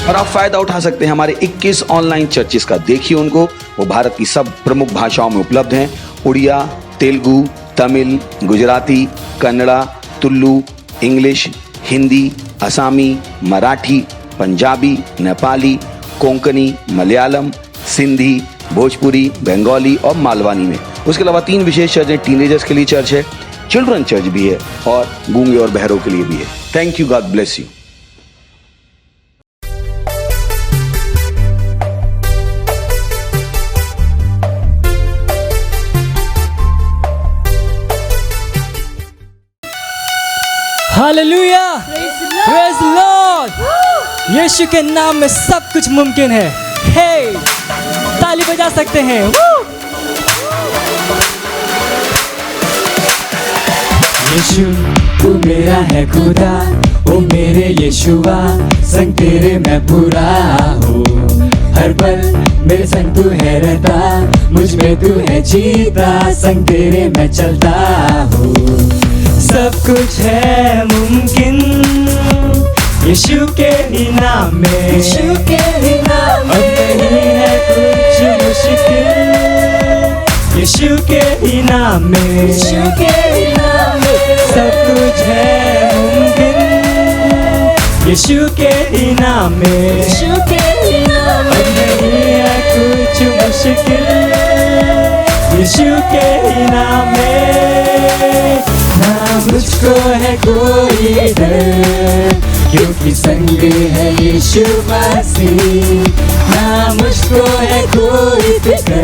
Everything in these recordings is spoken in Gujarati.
और आप फायदा उठा सकते हैं हमारे 21 ऑनलाइन चर्चेस का। देखिए उनको, वो भारत की सब प्रमुख भाषाओं में उपलब्ध हैं। उड़िया, तेलुगु, तमिल, गुजराती, कन्नड़ा, तुलु, इंग्लिश, हिंदी, असमी, मराठी, पंजाबी, नेपाली, कोंकणी, मलयालम, सिंधी, भोजपुरी, बंगाली और मालवानी में। उसके अलावा 3 विशेष चर्च हैं। टीनेजर्स के लिए चर्च है, चिल्ड्रन चर्च भी है और गूंगे और बहरों के लिए भी है। Thank you, God bless you. Hallelujah, praise Lord. Yeshu के नाम में सब कुछ मुमकिन है। हे, ताली बजा सकते हैं। यीशु तू मेरा है खुदा, ओ मेरे यीशुआ, संग तेरे मैं पूरा हूँ। हर पल मेरे संग तू है रहता, मुझ में तू है जीता, संग तेरे मैं चलता हूँ। सब कुछ है मुमकिन यीशु के ही नाम में, यीशु के ही नाम में। अब नहीं है कुछ मुश्किल यीशु के ही नाम में, यीशु के ही नाम में। सब कुछ है मुमकिन यीशु के ही नाम में, यीशु के ही नाम में। अब नहीं है कुछ मुश्किल यीशु के ही नाम में। ना मुझको है कोई डर, क्योंकि संग है यीशु मसीह। ना मुझको है कोई फिक्र,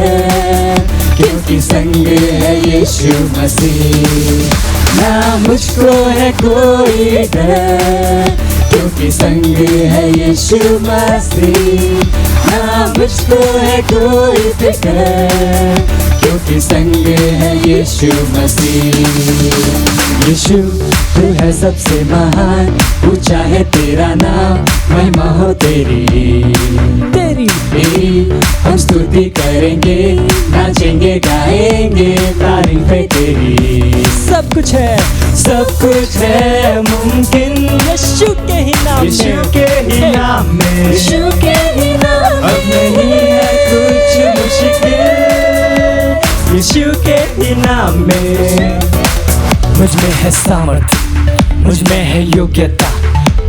क्योंकि संग है यीशु मसीह। ना मुझको है कोई डर, क्योंकि संग है यीशु मसीह। ना मुझको है कोई फिक्र, क्योंकि संग है यीशु मसीह। यीशु तू है सबसे महान, ऊंचा है तेरा नाम, महिमा हो तेरी हम स्तुति करेंगे, नाचेंगे गाएंगे, तारीफ है तेरी। सब कुछ है, सब कुछ है मुमकिन यीशु के ही नाम में, यीशु के ही नाम में, यीशु के ही नाम में। अब नहीं है कुछ मुश्किल यीशु के ही नाम में। मुझ में है सामर्थ, मुझ में है योग्यता,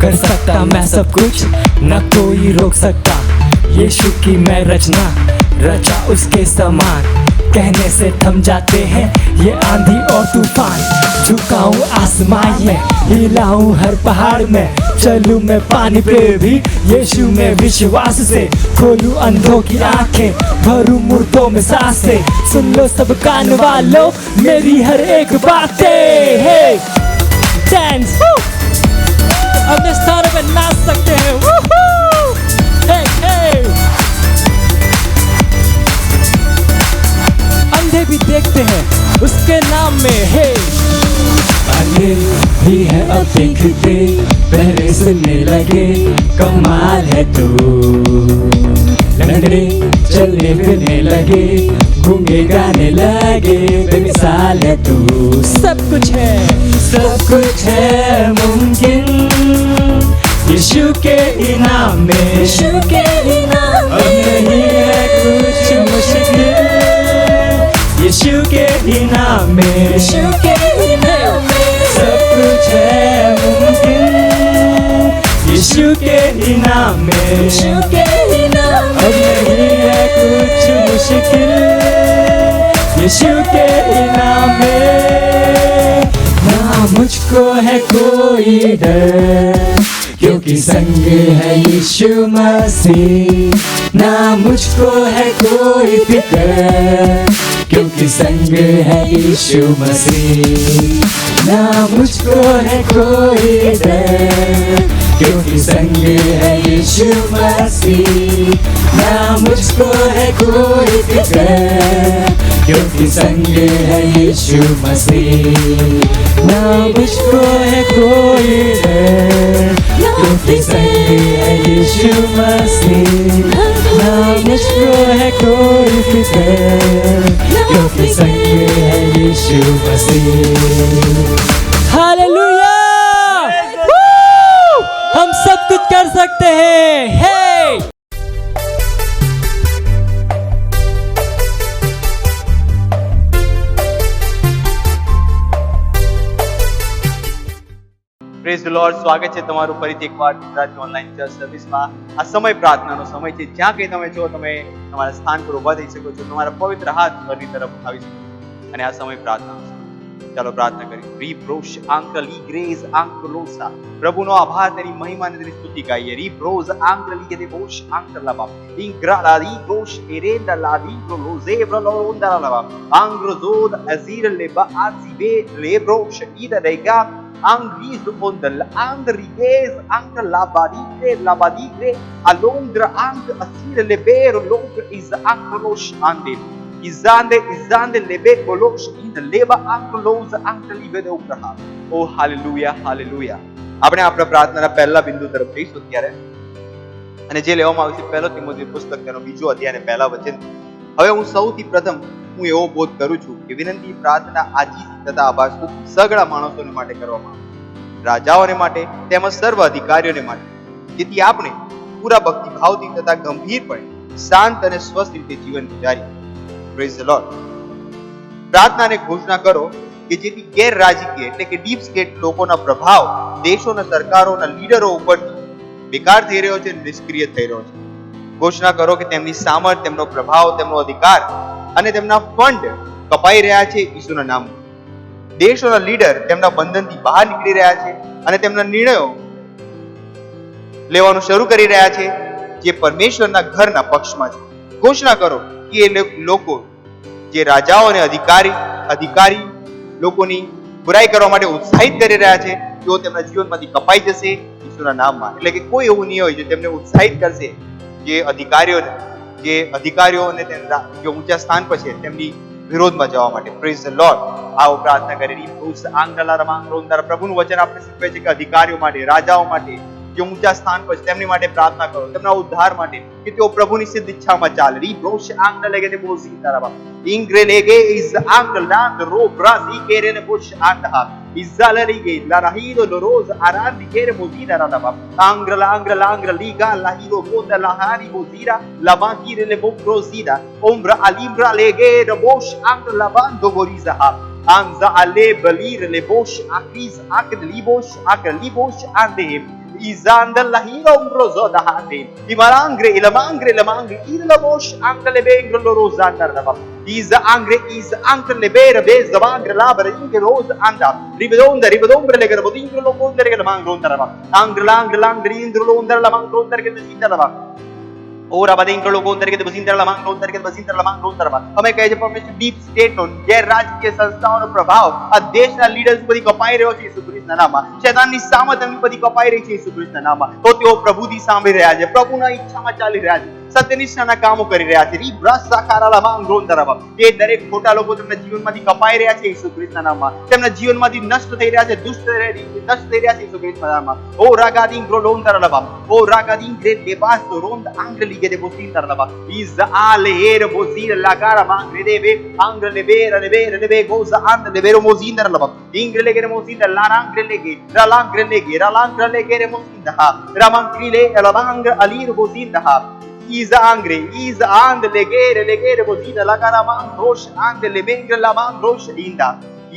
कर सकता मैं सब कुछ, न कोई रोक सकता। यीशु की मैं रचना, रचा उसके समान, कहने से थम जाते हैं ये आंधी और तूफान। झुकाऊं आसमान में, हिलाऊं हर पहाड़ में, चलूं मैं पानी पे भी यीशु में विश्वास से। खोलूं अंधों की आंखें, भरूं मुर्दों में सांसें, सुन लो सब कान वालों मेरी हर एक बातें। हे डांस, अपने स्थानों पे नाच सकते हैं। हे हे, अंधे भी देखते हैं उसके नाम में। हे, अंधे भी है अब देखते, बहरे सुनने लगे, कमाल है तू। लंगड़े चलने फिरने लगे, गूंगे गाने लगे, बेमिसाल है तू। सब कुछ है, सब कुछ है मुमकिन यीशु के ही नाम में, यीशु के ही नाम में। अब नहीं है कुछ मुश्किल यीशु के ही नाम में, यीशु के ही नाम में। सब कुछ है मुमकिन यीशु के ही नाम में, यीशु के ही नाम में। अब नहीं है कुछ मुश्किल यीशु के ही नाम में। ना मुझको है कोई डर, क्योंकि संग है यीशु मसीह। ना मुझको है कोई फिक्र, क्योंकि संग है यीशु मसीह। ना मुझको है कोई डर, क्योंकि संग है यीशु मसीह। ना मुझको है कोई फिक्र, क्योंकि संग है यीशु मसीह। ना मुझको है कोई डर, क्योंकि संग है यीशु मसीह। ना मुझको है कोई फिक्र, क्योंकि संग है यीशु मसीह। हालेलुया। हम सब कुछ कर सकते हैं। हे પ્રેઝ ધ લોર્ડ. સ્વાગત છે તમારું ફરીથી એકવાર ગુજરાતી ઓનલાઈન ચર્ચ સર્વિસમાં. આ સમય પ્રાર્થનાનો સમય છે. જ્યાં કંઈ તમે છો, તમે તમારા સ્થાન પર ઊભા થઈ શકો છો, તમારા પવિત્ર હાથ ઘરની તરફ ઉઠાવી શકો છો અને આ સમય પ્રાર્થનાનો સમય. ચાલો પ્રાર્થના કરીએ. રીબ્રોશ આંકલી ગ્રેઝ આંકલોસા. પ્રભુનો આભાર, તેની મહિમા અને તેની સ્તુતિ ગાઈએ. રીબ્રોઝ આંકલી કે દેવોશ આંકલા બાપ ઇંગ્રાલા રીબ્રોશ એરેન્ડા લાદી પ્રોલોઝે પ્રોલોન્ડા લાબા આંગ્રોઝોદ અઝીર લેબા આઝીબે લેબ્રોશ Ida રેગા Angris on the Angriges, Anka Labadigre, Alondra Anka Asir Lebero Longer is the Ankarosh Ande. Izande Lebe Bolosh in the Leba Ankalos Anka Libe Obraha. Oh, hallelujah, hallelujah. આપણે આપણા પ્રાર્થનાના પહેલા બિંદુ તરફ જઈશું ત્યારે, અને જે લેવામાં આવે છે પહેલો તિમોથેયુસ પુસ્તક તેનો બીજો અધ્યાય અને પહેલા વચન. હવે હું સૌથી પ્રથમ હું એવો બોધ કરું છું કે વિનંતી પ્રાર્થના આજીજી તથા આભાર સગળા માણસોને માટે કરવામાં આવે, રાજાઓને માટે તેમજ સર્વ અધિકારીઓને માટે, જેથી આપણે પૂરા ભક્તિભાવથી તથા ગંભીરપણે શાંત અને સ્વસ્થ રીતે જીવન ગુજારીએ. Praise the Lord. પ્રાર્થનાને ઘોષણા કરો કે જેથી ગેરરાજકીય એટલે કે ડીપ સ્ટેટ લોકોના પ્રભાવ દેશોના સરકારોના લીડરો ઉપરથી બેકાર થઈ રહ્યો છે, નિષ્ક્રિય થઈ રહ્યો છે. ઘોષણા કરો કે તેમની સામર્થ્ય, તેમનો પ્રભાવ, તેમનો અધિકાર અને તેમના ફંડ કપાઈ રહ્યા છે ઈસુના નામમાં. દેશોના લીડર તેમના બંધનથી બહાર નીકળી રહ્યા છે અને તેમના નિર્ણયો લેવાનું શરૂ કરી રહ્યા છે જે પરમેશ્વરના ઘરના પક્ષમાં છે. ઘોષણા કરો કે એ લોકો જે રાજાઓ અને અધિકારી લોકોની બુરાઈ કરવા માટે ઉત્સાહિત કરી રહ્યા છે, તેઓ તેમના જીવનમાંથી કપાઈ જશે ઈસુના નામમાં. એટલે કે કોઈ એવું નહીં હોય જે તેમને ઉત્સાહિત કરશે, જે અધિકારીઓ અને જે ઊંચા સ્થાન પર છે તેમની વિરોધમાં જવા માટે. Praise the lord. આવો પ્રાર્થના કરી. પ્રભુનું વચન આપણે શીખવે છે કે અધિકારીઓ માટે, રાજાઓ માટે, જે ઊંચા સ્થાન પર છે તેમની માટે પ્રાર્થના કરો, તેમના ઉદ્ધાર માટે, કે તેઓ પ્રભુની સિદ્ધ ઈચ્છામાં ચાલે. રીબ્રોશ આંગલ લેગે તે બોસી તારા ઇંગ્રે લેગે is આંગલ Nand row બ્રાઝી કેરેને Bosch આંદહા ઇઝાલરીગે લારાહીરો લોરોઝ આરાંદી કેરે મોજીના Raba આંગ્ર લીગા લાહીરો બોંદા લાહારી બોઝીરા લબાંકીરે લે બોક્રોઝીડા ઓમ્બ્રા અલીબ્રા લેગે રબોશ આંગલ લબાંદો ગોરીઝા Anza ale balir le bosh akriz akd libosh aklibosh andem izanda lahira umbrozo da hande imarangre ilamangre ila bosh angle bengro lorozanda da iz angre lebere bez zavangre labra inge roz anda ribedonda legere bodingro lokondre legere mangronda da angre indro londra la mangronda ke zinda da और अब अधिक लोगों तरीके से बसिंदर लमांग हमें कहे છે પરમેશ્વર ડીપ સ્ટેટ નો ગેર રાજકીય સંસ્થાઓનો પ્રભાવ આ દેશના લીડર્સ બધી કપાઈ રહ્યો છે ઈસુ ખ્રિસ્તના નામમાં. શૈતાનની સામર્થ્ય બધી કપાઈ રહી છે ઈસુ ખ્રિસ્તના નામમાં. તો તેઓ પ્રભુથી સાંભળી રહ્યા છે, પ્રભુના ઈચ્છામાં ચાલી રહ્યા છે, સત્યનિષ્ઠાના કામો કરી રહ્યા છે. એ દરેક ખોટા લોકો તેમના જીવનમાંથી કપાઈ રહ્યા છે ઈસુ ખ્રિસ્તના નામમાં. તેમના જીવનમાંથી નષ્ટ થઈ રહ્યા છે, નષ્ટ થઈ રહ્યા છે ઈસુ ખ્રિસ્તના નામમાં. ઓ રાગાદીન ગ્રોલોન્દર લબા ઓ રાગાદીન great લેબાસ રોન્દ આંગ્ર લીગે de bosindar laba iz ale er bosir lagara mangre debe angre lebe goza and lebero mozindar laba ingre legere mozindar larangre lege re mozinda ramangrile elabangre alir bozinda iz and legere bozinda lagara mang rosh and lebengre lamang rosh inda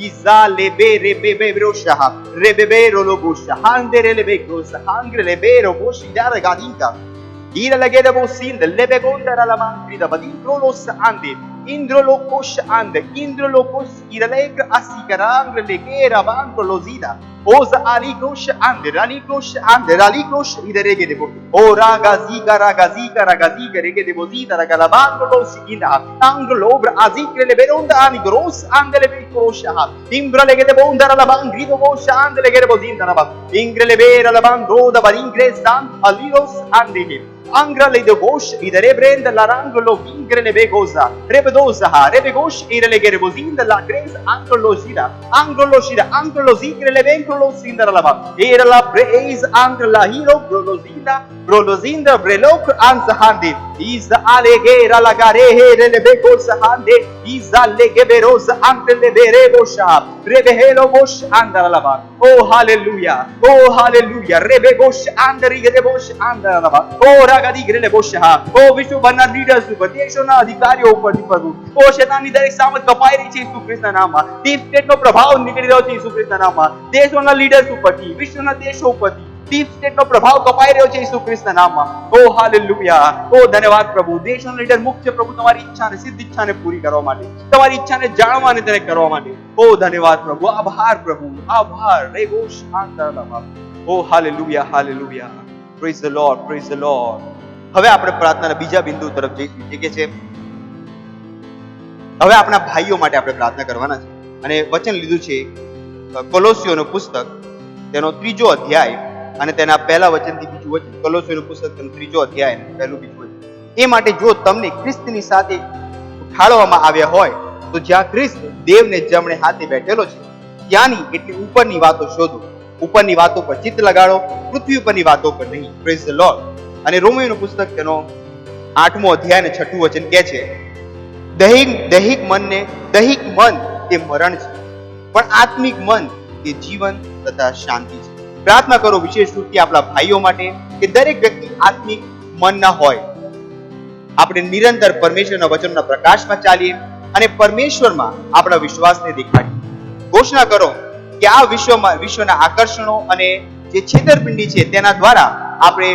iza lebere bebrosha rebebero lobosha handere lebekrosa angre lebero boshidar gadinka Ira legere bosinda lebegonda la mangrida badindrolos ande indrolokos ira legre asigarangre legera banco lozida oza alikos ande ralikos ira regede bo o ragaziga regede bozida ragalabanco losinda anglo obra azikre leberonda ani gros ande lebekosha imbra legede bonda la mangrido bosha ande legere bozinda na ingre lebera la bangroda badingre stan alilos ande Angrale de gosh, ida rebrenda la rangolo, ingrele begoza, rebedoza, rebegosh, irele gerebozinda la grace, angolo gira, angolo zigrele vencolo sindaralaba, era la praise, angela hero, brolozinda, brelok, anzahandi, is the allegera la garehe, rele begoza hande, is the legeberosa, angele berebosha, rebehelo bosh, andaralaba. Oh hallelujah, rebegosh, andarigerebosh, andaralaba. Oh ragadi grele bosha, oh વિશ્વ બના લીડર્સ ઉપર, દેશોના અધિકારીઓ ઉપર પ્રભુ, ઓ શેતાનની દરેક સામત કપાઈ રહી છે ઈસુ ખ્રિસ્તના નામમાં, ડીપ સ્ટેટનો પ્રભાવ નીકળી રહ્યો છે ઈસુ ખ્રિસ્તના નામમાં, દેશોના લીડર્સ ઉપરથી, વિશ્વના દેશો ઉપરથી ડીપ સ્ટેટનો પ્રભાવ કપાઈ રહ્યો છે ઈસુ ખ્રિસ્તના નામમાં. ઓ હાલેલુયા, ઓ ધન્યવાદ પ્રભુ. દેશોના લીડર મુખ્ય પ્રભુ તમારી ઈચ્છાને, સિદ્ધ ઈચ્છાને પૂરી કરવા માટે, તમારી ઈચ્છાને જાણવાને તેને કરવા માટે. ઓ ધન્યવાદ પ્રભુ, આભાર પ્રભુ, આભાર. રેગોશ આંતરલમા. ઓ હાલેલુયા. Praise the lord. હવે આપણે પ્રાર્થનાના બીજા બિંદુ તરફ જઈશું, જે કે છે હવે આપણા ભાઈઓ માટે આપણે પ્રાર્થના કરવાના છે. અને વચન લીધું છે કોલોસીઓનું પુસ્તક, તેનો 3જો અધ્યાય અને તેના પહેલા વચનથી બીજું વચન. કોલોસીઓનું પુસ્તક તેનો 3જો અધ્યાય અને પહેલું બીજું વચન. એ માટે જો તમને ખ્રિસ્તની સાથે ઉઠાડવામાં આવ્યા હોય તો જ્યાં ખ્રિસ્ત દેવને જમણે હાથે બેઠેલો છે ત્યાંની એટલી ઉપરની વાતો શોધો, ઉપરની વાતો પર ચિત્ત લગાડો, પૃથ્વી ઉપરની વાતો પર નહીં. Praise the lord. અને રોમીયોનું પુસ્તક તેનો 8મો અધ્યાય અને 6મું વચન કહે છે, દૈહિક મન તે મરણ છે, પણ આત્મિક મન તે જીવન તથા શાંતિ છે. પ્રાર્થના કરો વિશેષ રૂપથી આપણા ભાઈઓ માટે કે દરેક વ્યક્તિ આત્મિક મનના હોય. આપણે નિરંતર પરમેશ્વરના વચનના પ્રકાશમાં ચાલીએ અને પરમેશ્વરમાં આપણા વિશ્વાસને દેખાડીએ. ઘોષણા કરો કે આ વિશ્વના આકર્ષણો અને જે છેતરપિંડી છે તેના દ્વારા આપણે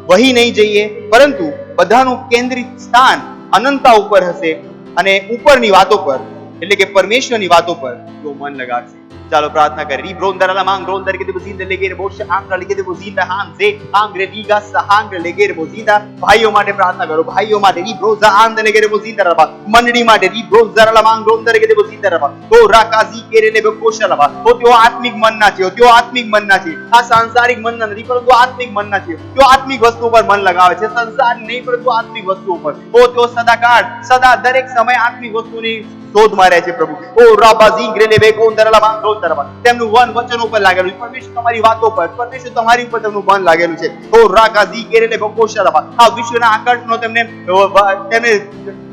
વહી નહીં જઈએ, પરંતુ બધાનું કેન્દ્રિત સ્થાન અનંતતા ઉપર હશે અને ઉપરની વાતો પર, એટલે કે પરમેશ્વરની વાતો પર જો મન લગાડશે. ચાલો પ્રાર્થના કરીએ. બ્રોન્દરલા માંગ બ્રોન્દર કે બુઝીંદા લેગેર બોશ આંગરા લેગે બુઝીંદા હાંઝે આંગરે લીગા સહાંગ લેગેર બુઝીંદા. ભાઈઓ માટે પ્રાર્થના કરો, ભાઈઓ માટે રી બ્રોઝા આંદ લેગેર બુઝીંદા રબા. મંડળી માટે રી બ્રોઝરલા માંગ બ્રોન્દર કે બુઝીંદા રબા. તો રાકાઝી કેરે લે બકોશલવા. તો તેઓ આત્મિક મનના છે, તેઓ આત્મિક મનના છે. આ સાંસારિક મનના નથી, પરંતુ આત્મિક મનના છે. તેઓ આત્મિક વસ્તુ પર મન લગાવે છે, સંસાર નહીં પરંતુ આત્મિક વસ્તુઓ પર. ઓ તેઓ સદા દરેક સમય આત્મિક વસ્તુની શોધમાં રહે છે પ્રભુ. ઓ રાબાઝી ગ્રેલે બેકોન્દરલા માંગ તેમનું મન વચનો ઉપર લાગેલું છે, પરમેશ્વર તમારી વાતો પર, પરમેશ્વર તમારી ઉપર તેમનું મન લાગેલું છે. ઓ રાકાઝી કેરેલે બકોશલવા. આ વિશ્વના આકર્ષણો તેમને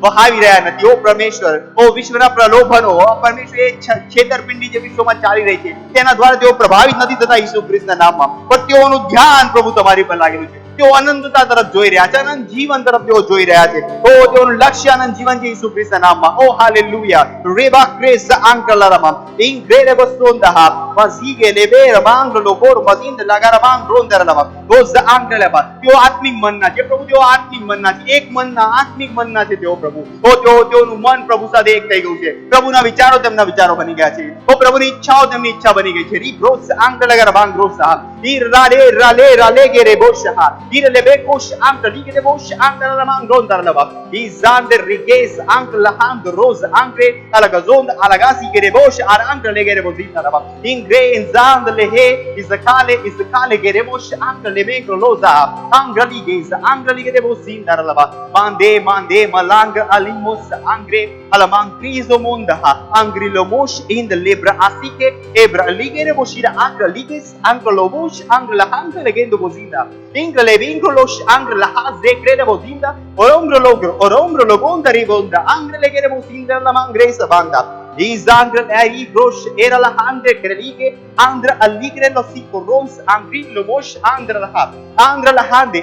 વહાવી રહ્યા નથી. ઓ પરમેશ્વર, ઓ વિશ્વના પ્રલોભનો, પરમેશ્વર એ છેતરપિંડી જે વિશ્વમાં ચાલી રહી છે તેના દ્વારા તેઓ પ્રભાવિત નથી થતા ઈસુ ખ્રિસ્તના નામમાં, પણ તેઓનું ધ્યાન પ્રભુ તમારી પર લાગેલું છે. તેઓ અનંતતા તરફ જોઈ રહ્યા છે, અનંત જીવન તરફ તેઓ જોઈ રહ્યા છે. ઓ તેઓનું લક્ષ્ય અનંત જીવન છે ઈસુ ખ્રિસ્તના નામમાં. ઓ હાલેલુયા. રેબા ક્રેસ આંકલરામાં ઇન્ગ્રેડે બસોંદા વાઝીગે લેબેર માંગલો કોર મઝિંદ લગારા માંગ રોંદરલામાં રોઝ આંકલવા. તેઓ આત્મિક મનના છે પ્રભુ, તેઓ આત્મિક મનના છે, એક મનના આત્મિક મનના છે તેઓ પ્રભુ. ઓ તેઓનું મન પ્રભુ સાથે એક થઈ ગયું છે. પ્રભુના વિચારો તેમના વિચારો બની ગયા છે. ઓ પ્રભુની ઈચ્છાઓ તેમની ઈચ્છા બની ગઈ છે. રી બ્રોસ આંક લગારા માંગ રોસા ઈર રાલે ગેરે બોશા ઈર લેબે કોશ આંક લીગે બોશ આંક માંગ રોંદરલાવા ઈ ઝાંડ રિગેસ આંક લહાંગ rose આંકરે alagazond alagasi gere bosh ar angle gere bozita raba ingre inzand lehe izkale gere bosh angle mekro loza angle gere bozinda raba mande malang alimos angre alamang krizo monda angri lomosh in the libra asike ebra ligere boshira angle lomosh angle hangle gendo bozinda ingle vincolos angle haz de grede bozinda orombro logonda ribonda angle gere bozinda lamang grace banda izangre ai grosh era la hande krelige andra alligre lo sikoros angri lo mosh andra la hande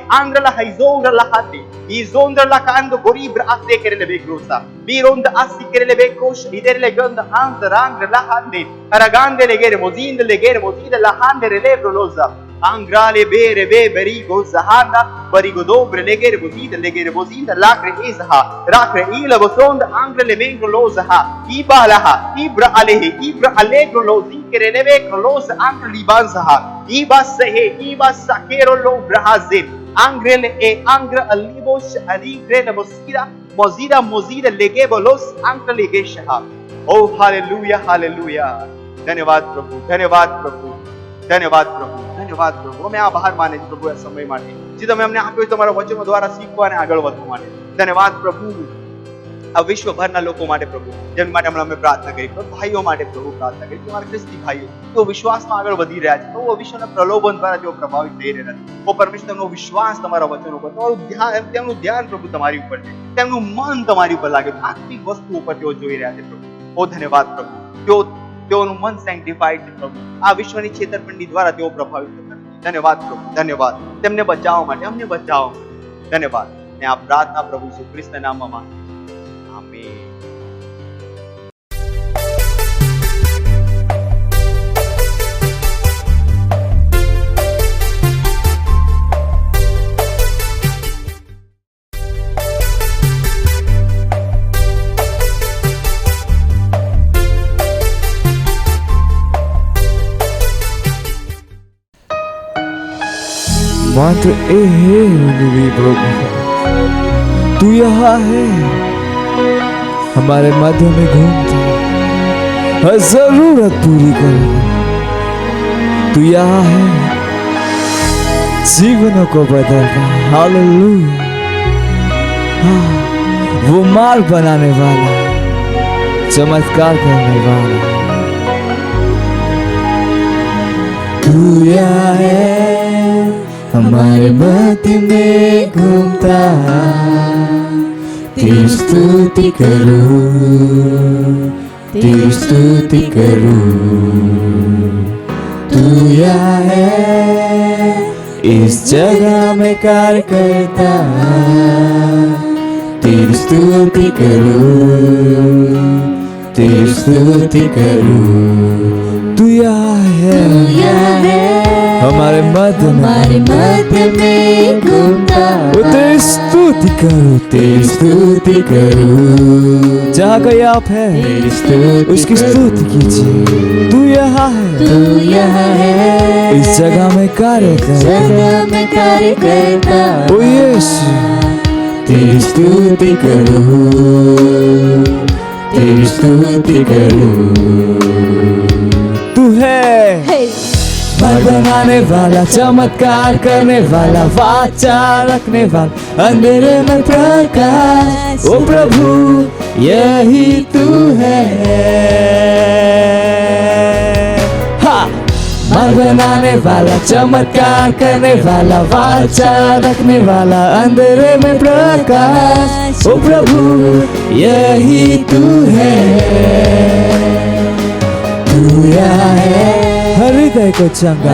la haizongra la hati izondra la kando goribra aste kerele begrosa bironda asti kerele bekrosh iderle ganda andra la hande aragande legere mozinde la hande relebro loza angrale bere beri gozahanda barigo dobre legere bozida lacre izha racre ila bosonda angrele mengro lozaha ibalaha ibra allegro lozikere lebekro loza angre libanzaha ibasa kero lo brahazin angrele e angra alibos aligrele mozida legebolos angra legesha. Oh hallelujah. धन्यवाद प्रभु. ધન્યવાદ પ્રભુ. અમે આભાર માને છે પ્રભુ આ સમય માટે જે તમે અમને આપ્યો છે તમારા વચનો દ્વારા શીખવા અને આગળ વધવા માટે. ધન્યવાદ પ્રભુ આ વિશ્વભરના લોકો માટે પ્રભુ, જેમ માટે હમણાં અમે પ્રાર્થના કરી, ભાઈઓ માટે પ્રભુ પ્રાર્થના કરી, તમારા ખ્રિસ્તી ભાઈઓ તેઓ વિશ્વાસમાં આગળ વધી રહ્યા છે, તેઓ વિશ્વના પ્રલોભન દ્વારા તેઓ પ્રભાવિત થઈ રહ્યા છે. ઓ પરમેશ્વર, તેમનો વિશ્વાસ તમારા વચનો પર, તમારું ધ્યાન, તેમનું ધ્યાન પ્રભુ તમારી ઉપર છે, તેમનું મન તમારી ઉપર લાગે છે, આત્મિક વસ્તુ ઉપર તેઓ જોઈ રહ્યા છે પ્રભુ. ઓ ધન્યવાદ પ્રભુ, તેઓનું મન સેન્ટિફાઈડ છે પ્રભુ, આ વિશ્વની છેતરપિંડી દ્વારા તેઓ પ્રભાવિત થતા નથી. ધન્યવાદ પ્રભુ, ધન્યવાદ તેમને બચાવવા માટે, અમને બચાવવા માટે. ધન્યવાદ. ને આ પ્રાર્થના પ્રભુ ઈસુ ખ્રિસ્તના નામમાં માંગીએ. આમેન. मात्र एक प्रभु तू यहाँ है, हमारे मध्य में घूमता हर जरूरत पूरी कर. तू यहाँ है, जीवनों को बदलता. हालेलुया. हाँ, वो मार्ग बनाने वाला, चमत्कार करने वाला. तू यहाँ है, हमारे मध्य में घूमता. तेरी स्तुति करूं, तेरी स्तुति करूं. तू यहाँ है, इस जगह में कार्य करता. तेरी स्तुति करूं, तेरी स्तुति करूं. तू यहाँ है, हमारे मध्य में घूमता. तेरी स्तुति करूं, तेरी स्तुति करूं. जहाँ कहीं आप है, उसकी स्तुति कीजिए. तू यहाँ है, इस जगह में कार्य करता. ओ यीशु, तेरी स्तुति करूं, तेरी स्तुति करूं. तू है मार्ग बनाने वाला, चमत्कार करने वाला, वाचा रखने वाला, अंधेरे में प्रकाश. ओ प्रभु यही तू है. हाँ, मार्ग बनाने वाला, चमत्कार करने वाला, वाचा रखने वाला, अंधेरे में प्रकाश. ओ प्रभु यही तू है. तू यहाँ है, हृदय को चंगा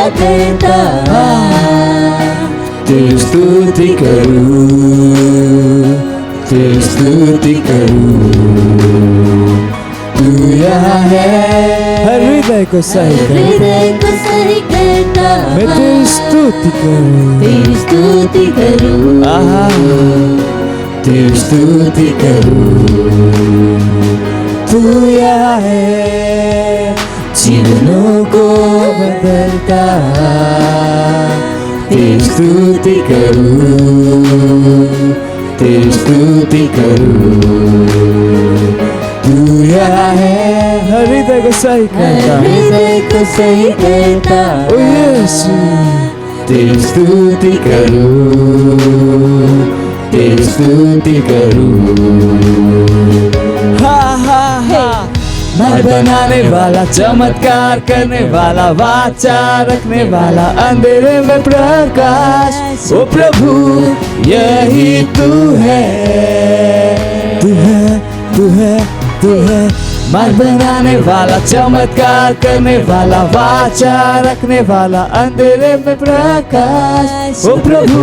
करता. तेरी स्तुति करूं, तेरी स्तुति करूं. तू यहाँ है, हृदय को सही करता. मैं तेरी स्तुति करूं, आहा, तेरी स्तुति करूं. तू यहाँ है, जीवनों को बदलता. तेरी स्तुति करूं, तेरी स्तुति करूं. तू यहाँ है, हृदय को सही करता. ओ यीशु, तेरी स्तुति करूं, तेरी स्तुति करूं. हा हा हा, मार्ग बनाने वाला, चमत्कार करने वाला, वाचा रखने वाला, अंधेरे में प्रकाश. ओ प्रभु यही तू है, तू है, तू है, तू है. मार्ग बनाने वाला, चमत्कार करने वाला, वाचा रखने वाला, अंधेरे में प्रकाश. ओ प्रभु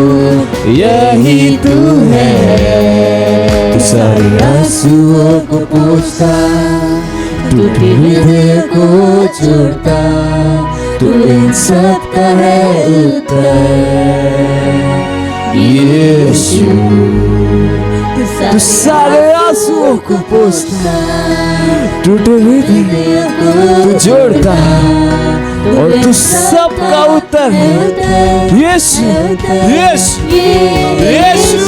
यही तू है. तू सारे आंसुओं को पोंछता, टूटे हृदय को जोड़ता. तू इन सब का है उत्तर. यीशु, तू सारे आंसुओं को पोंछता, टूटे हृदय को तू जोड़ता, और तू सबका उत्तर है. यीशु, यीशु, यीशु.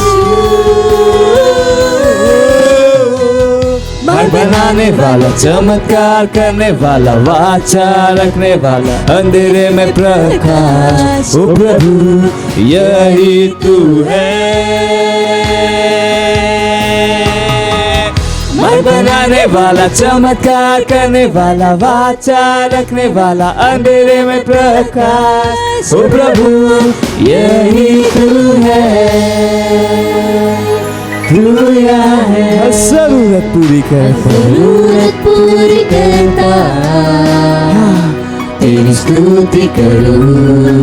मार्ग बनाने वाला, चमत्कार करने वाला, वाचा रखने वाला, अंधेरे में प्रकाश, ओ प्रभु यही तू है। मैं बनाने वाला, चमत्कार करने वाला, वाचा रखने वाला, अंधेरे में प्रकाश, ओ प्रभु यही तू है। तू यहाँ है, जरूरत पूरी करता, जरूरत पूरी करता, तेरी स्तुति करूं,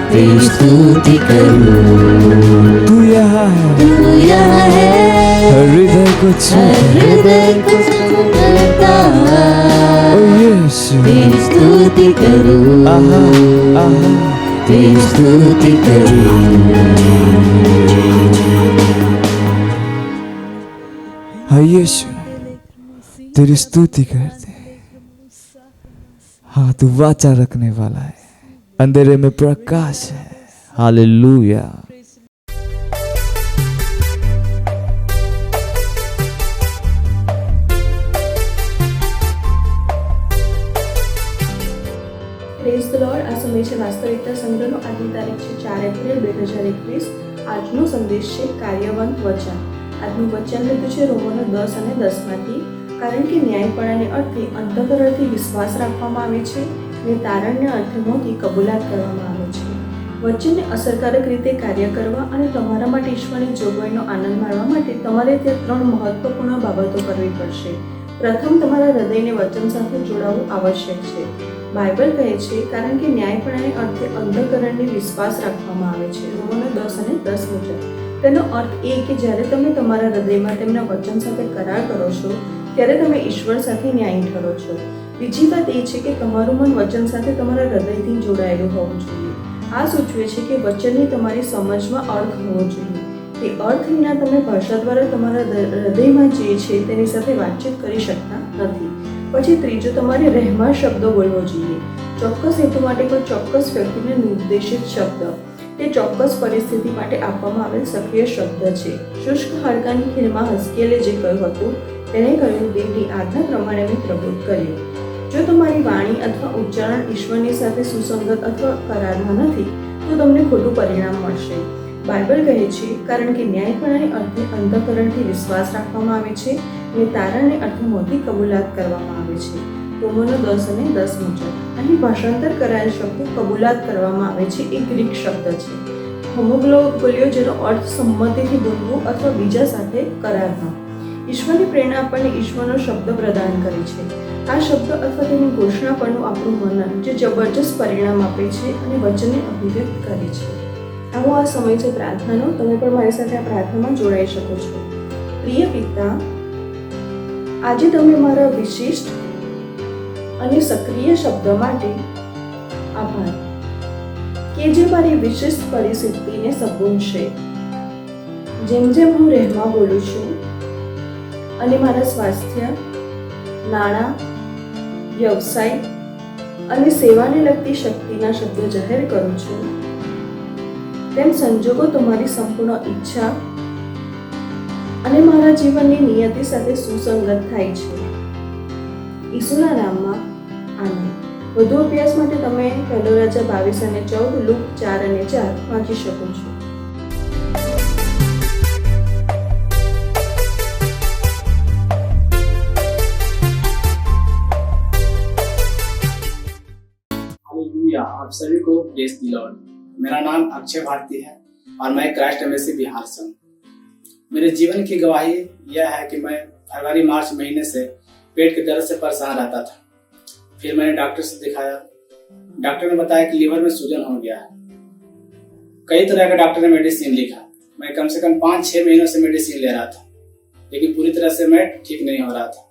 तेरी स्तुति करूं। तू यहाँ है, तू यहाँ है, हृदय को छू, हृदय को छूता, ओ यीशु, तेरी स्तुति करूं, आहा आहा, तेरी स्तुति करूं। हाँ यीशु, तेरी स्तुति करते हैं। हाँ तू वाचा रखने वाला है, अंधेरे में प्रकाश है। हालेलुया। Praise the lord. આ સમય છે વાસ્તવિકતા સંગ્રહનો. આજની તારીખ છે 4 એપ્રિલ 2021. આજનો સંદેશ છે કાર્યવંત વચન. આજનું વચન લીધું છે રોમનો 10 અને 10 માંથી. કારણ કે ન્યાયપણાને અર્થે અંતઃકરણથી વિશ્વાસ રાખવામાં આવે છે અને તારણને અર્થે મોંથી કબૂલાત કરવામાં આવે છે. વચનને અસરકારક રીતે કાર્ય કરવા અને તમારા માટે ઈશ્વરની જોગવાઈનો આનંદ માણવા માટે તમારે ત્યાં 3 મહત્વપૂર્ણ બાબતો કરવી પડશે. પ્રથમ, તમારા હૃદયને વચન સાથે જોડાવવું આવશ્યક છે. બાઇબલ કહે છે કારણ કે ન્યાયપણાને અર્થે અંતઃકરણને વિશ્વાસ રાખવામાં આવે છે, રોમનો 10 અને 10 મુજબ. તેનો અર્થ એ કે જ્યારે તમે તમારા હૃદયમાં તેમના વચન સાથે કરાર કરો છો ત્યારે તમે ઈશ્વર સાથે ન્યાયી ઠરો છો. બીજી વાત એ છે કે તમારું મન વચન સાથે તમારા હૃદયથી જોડાયેલું હોવું જોઈએ. આ સૂચવે છે કે વચનની તમારી સમજમાં અર્થ હોવો જોઈએ. તે અર્થ વિના તમે ભાષા દ્વારા તમારા હૃદયમાં જે છે તેની સાથે વાતચીત કરી શકતા નથી. પછી ત્રીજો, તમારે રહેમાન શબ્દો બોલવો જોઈએ. ચોક્કસ હેતુ માટે કોઈ ચોક્કસ વ્યક્તિને નિર્દેશિત શબ્દ. તે ચોક્કસ પરિસ્થિતિ માટે આપવામાં આવેલ સક્રિય શબ્દ છે. શુષ્ક હાડકાની ખીણમાં હઝકીએલે જે કહ્યું હતું તેણે કહ્યું, દેવની આજ્ઞા પ્રમાણે મેં પ્રબોધ કર્યો. જો તમારી વાણી અથવા ઉચ્ચારણ ઈશ્વરની સાથે સુસંગત અથવા કરારમાં નથી તો તમને ખોટું પરિણામ મળશે. બાઇબલ કહે છે કારણ કે ન્યાયપણાને અર્થે અંતઃકરણથી વિશ્વાસ રાખવામાં આવે છે અને તારણને અર્થે મોટી કબૂલાત કરવામાં આવે છે, રોમનો 10 અને 10 મુજબ. અહીં ભાષાંતર કરાયેલ શબ્દ કબૂલાત કરવામાં આવે છે એ ગ્રીક શબ્દ છે હોમોગ્લોગોલિયો, જેનો અર્થ સંમતિથી બોલવું અથવા બીજા સાથે કરારમાં. ઈશ્વરની પ્રેરણા આપણને ઈશ્વરનો શબ્દ પ્રદાન કરે છે. આ શબ્દ અથવા તેની ઘોષણા પરનું આપણું મનન જે જબરજસ્ત પરિણામ આપે છે અને વચનને અભિવ્યક્ત કરે છે. આવો આ સમય છે પ્રાર્થનાનો. તમે પણ મારી સાથે આ પ્રાર્થનામાં જોડાઈ શકો છો. પ્રિય પિતા, આજે તમે મારા વિશિષ્ટ અને સક્રિય શબ્દ માટે આભાર કે જે મારી વિશિષ્ટ પરિસ્થિતિને સગુણ છે. જેમ જેમ હું રહેમાં બોલું છું અને મારા સ્વાસ્થ્ય, નાણાં, વ્યવસાય અને સેવાને લગતી શક્તિના શબ્દો જાહેર કરું છું, તેમ સંજોગો તમારી સંપૂર્ણ ઈચ્છા અને મારા જીવનની નિયતિ સાથે સુસંગત થાય છે. ઈસુના નામમાં આનંદ. વધુ અભ્યાસ માટે તમે 1 રાજા 22 અને 14, લૂક 4 અને 4 વાંચી શકો છો. हालेलुया। आप सभी को प्रेज द लॉर्ड। मेरा नाम अक्षय भारती है और मैं क्राइस्ट एम्बेसी बिहार से हूँ। मेरे जीवन की गवाही यह है कि मैं फरवरी मार्च महीने से पेट के दर्द से परेशान रहता था। फिर मैंने डॉक्टर से दिखाया। डॉक्टर ने बताया कि लीवर में सूजन हो गया है। कई तरह का डॉक्टर ने मेडिसिन लिखा। मैं कम से कम 5-6 महीनों से मेडिसिन ले रहा था, लेकिन पूरी तरह से मैं ठीक नहीं हो रहा था।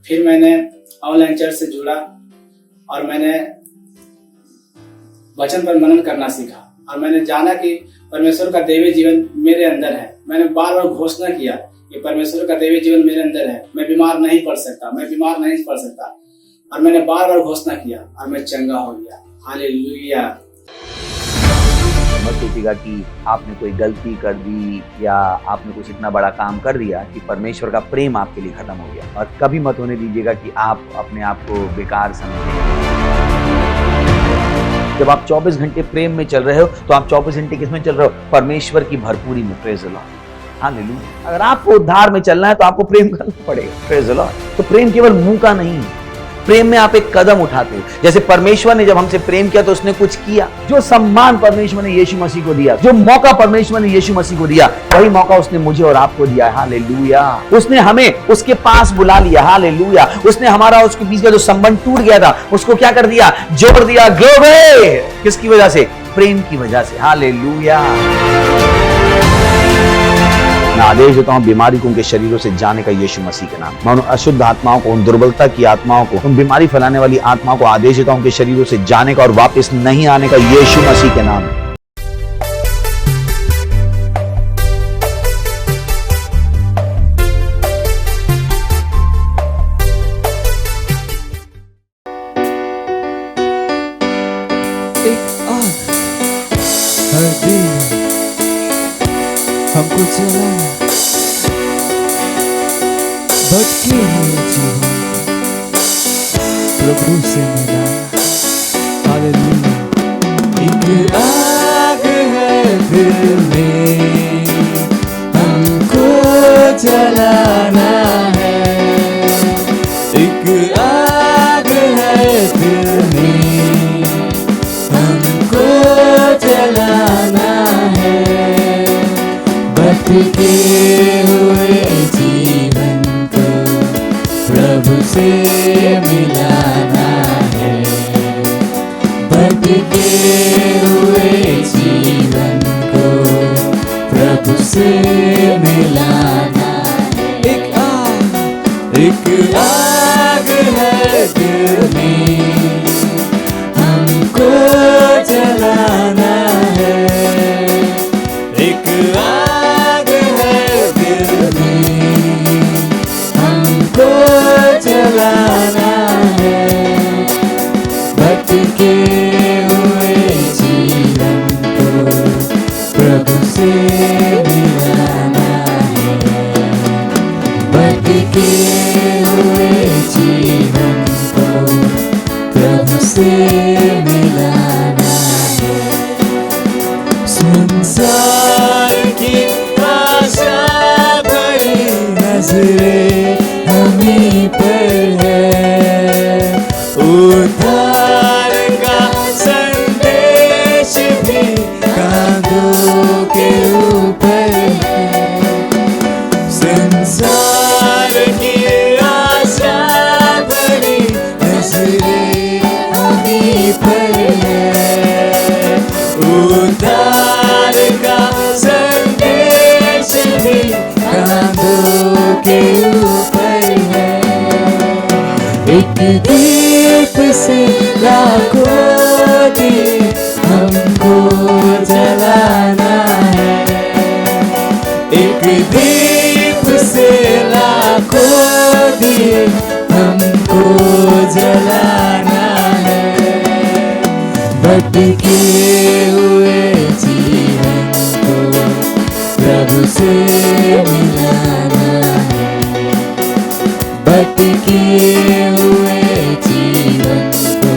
फिर मैंने ऑनलाइन चर्च से जुड़ा और मैंने वचन पर मनन करना सीखा और मैंने जाना कि परमेश्वर का दैवीय जीवन मेरे अंदर है। मैंने बार बार घोषणा किया कि परमेश्वर का दैवीय जीवन मेरे अंदर है, मैं बीमार नहीं पड़ सकता, मैं बीमार नहीं पड़ सकता। और मैंने बार बार घोषणा किया और मैं चंगा हो गया। हालेलुया। मत सोचिएगा कि आपने कोई गलती कर दी या आपने कुछ इतना बड़ा काम कर दिया कि परमेश्वर का प्रेम आपके लिए खत्म हो गया। और कभी मत होने दीजिएगा कि आप अपने आप को बेकार समझें। जब आप 24 घंटे प्रेम में चल रहे हो तो आप 24 घंटे किसमें चल रहे हो? परमेश्वर की भरपूरी में। Praise the Lord, hallelujah. अगर आपको उद्धार में चलना है तो आपको प्रेम करना पड़ेगा। Praise the Lord. तो प्रेम केवल मुंह का नहीं है, प्रेम में आप एक कदम उठाते हो। जैसे परमेश्वर ने जब हमसे प्रेम किया तो उसने कुछ किया। जो सम्मान परमेश्वर ने यीशु मसीह को दिया, जो मौका परमेश्वर ने यीशु मसीह को दिया, वही मौका उसने मुझे और आपको दिया है। हालेलुया। उसने हमें उसके पास बुला लिया। हालेलुया। उसने हमारा उसके बीच का जो संबंध टूट गया था उसको क्या कर दिया? जोड़ दिया। ग्लोरी। किसकी वजह से? प्रेम की वजह से। हालेलुया। मैं आदेश देता हूं बीमारी को उनके शरीरों से जाने का यीशु मसीह के नाम। मैं उन अशुद्ध आत्माओं को, उन दुर्बलता की आत्माओं को, उन बीमारी फैलाने वाली आत्माओं को आदेश देता हूं उनके शरीरों से जाने का और वापस नहीं आने का यीशु मसीह के नाम। हर दिन हमको चला भटके हुए जीवन प्रभु से मिला। हालेलुया। एक आग है दिल में हमको जलाना है। एक आग है दिल में हमको जलाना है। भटके हुए जीवन को प्रभु से मिलाना है। भटके हुए जीवन को प्रभु से मिलाना है। एक आग है दिल में हमको जलाना है। एक आग है दिल में हमको जलाना है। भटके हुए जीवन को प्रभु से मिलाना है। भटके हुए जीवन को प्रभु से मिलाना है। संसार की आशा भरी नजरें हमी पर है। उद्धार का संदेश भी कांधों के ऊपर है। संसार की आशा भरी नजरें हमी पर है। उद्धार का संदेश भी कांधों के ऊपर है। एक दीप से लाखों दीप हमको जलाना है। एक दीप से लाखों दीप हमको जलाना है। भटके हुए जीवन को प्रभु से मिलाना है। भटके हुए जीवन को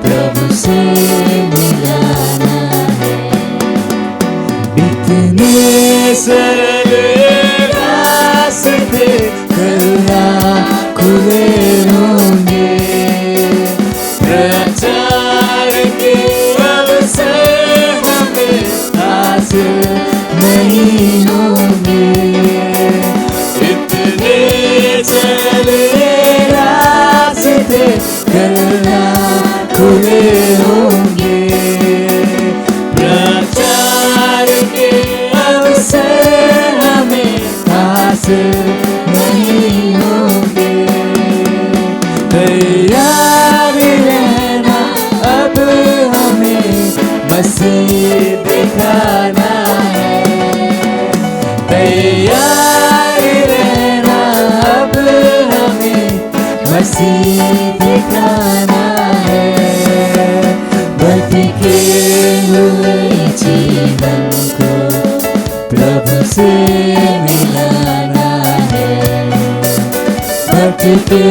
प्रभु से मिलाना है। इतने सरल रास्ते करुणा खुले होंगे। प्रचार के अवसर हमें हासिल नहीं होंगे। इतने सरल रास्ते करुणा खुले होंगे। प्रचार के अवसर हमें हासिल नहीं होंगे। तैयार रहना अब हमें मसीह दिखाना है। तैयार रहना अब हमें मसीह दिखाना है। भटके हुए से मिलाना है, भटके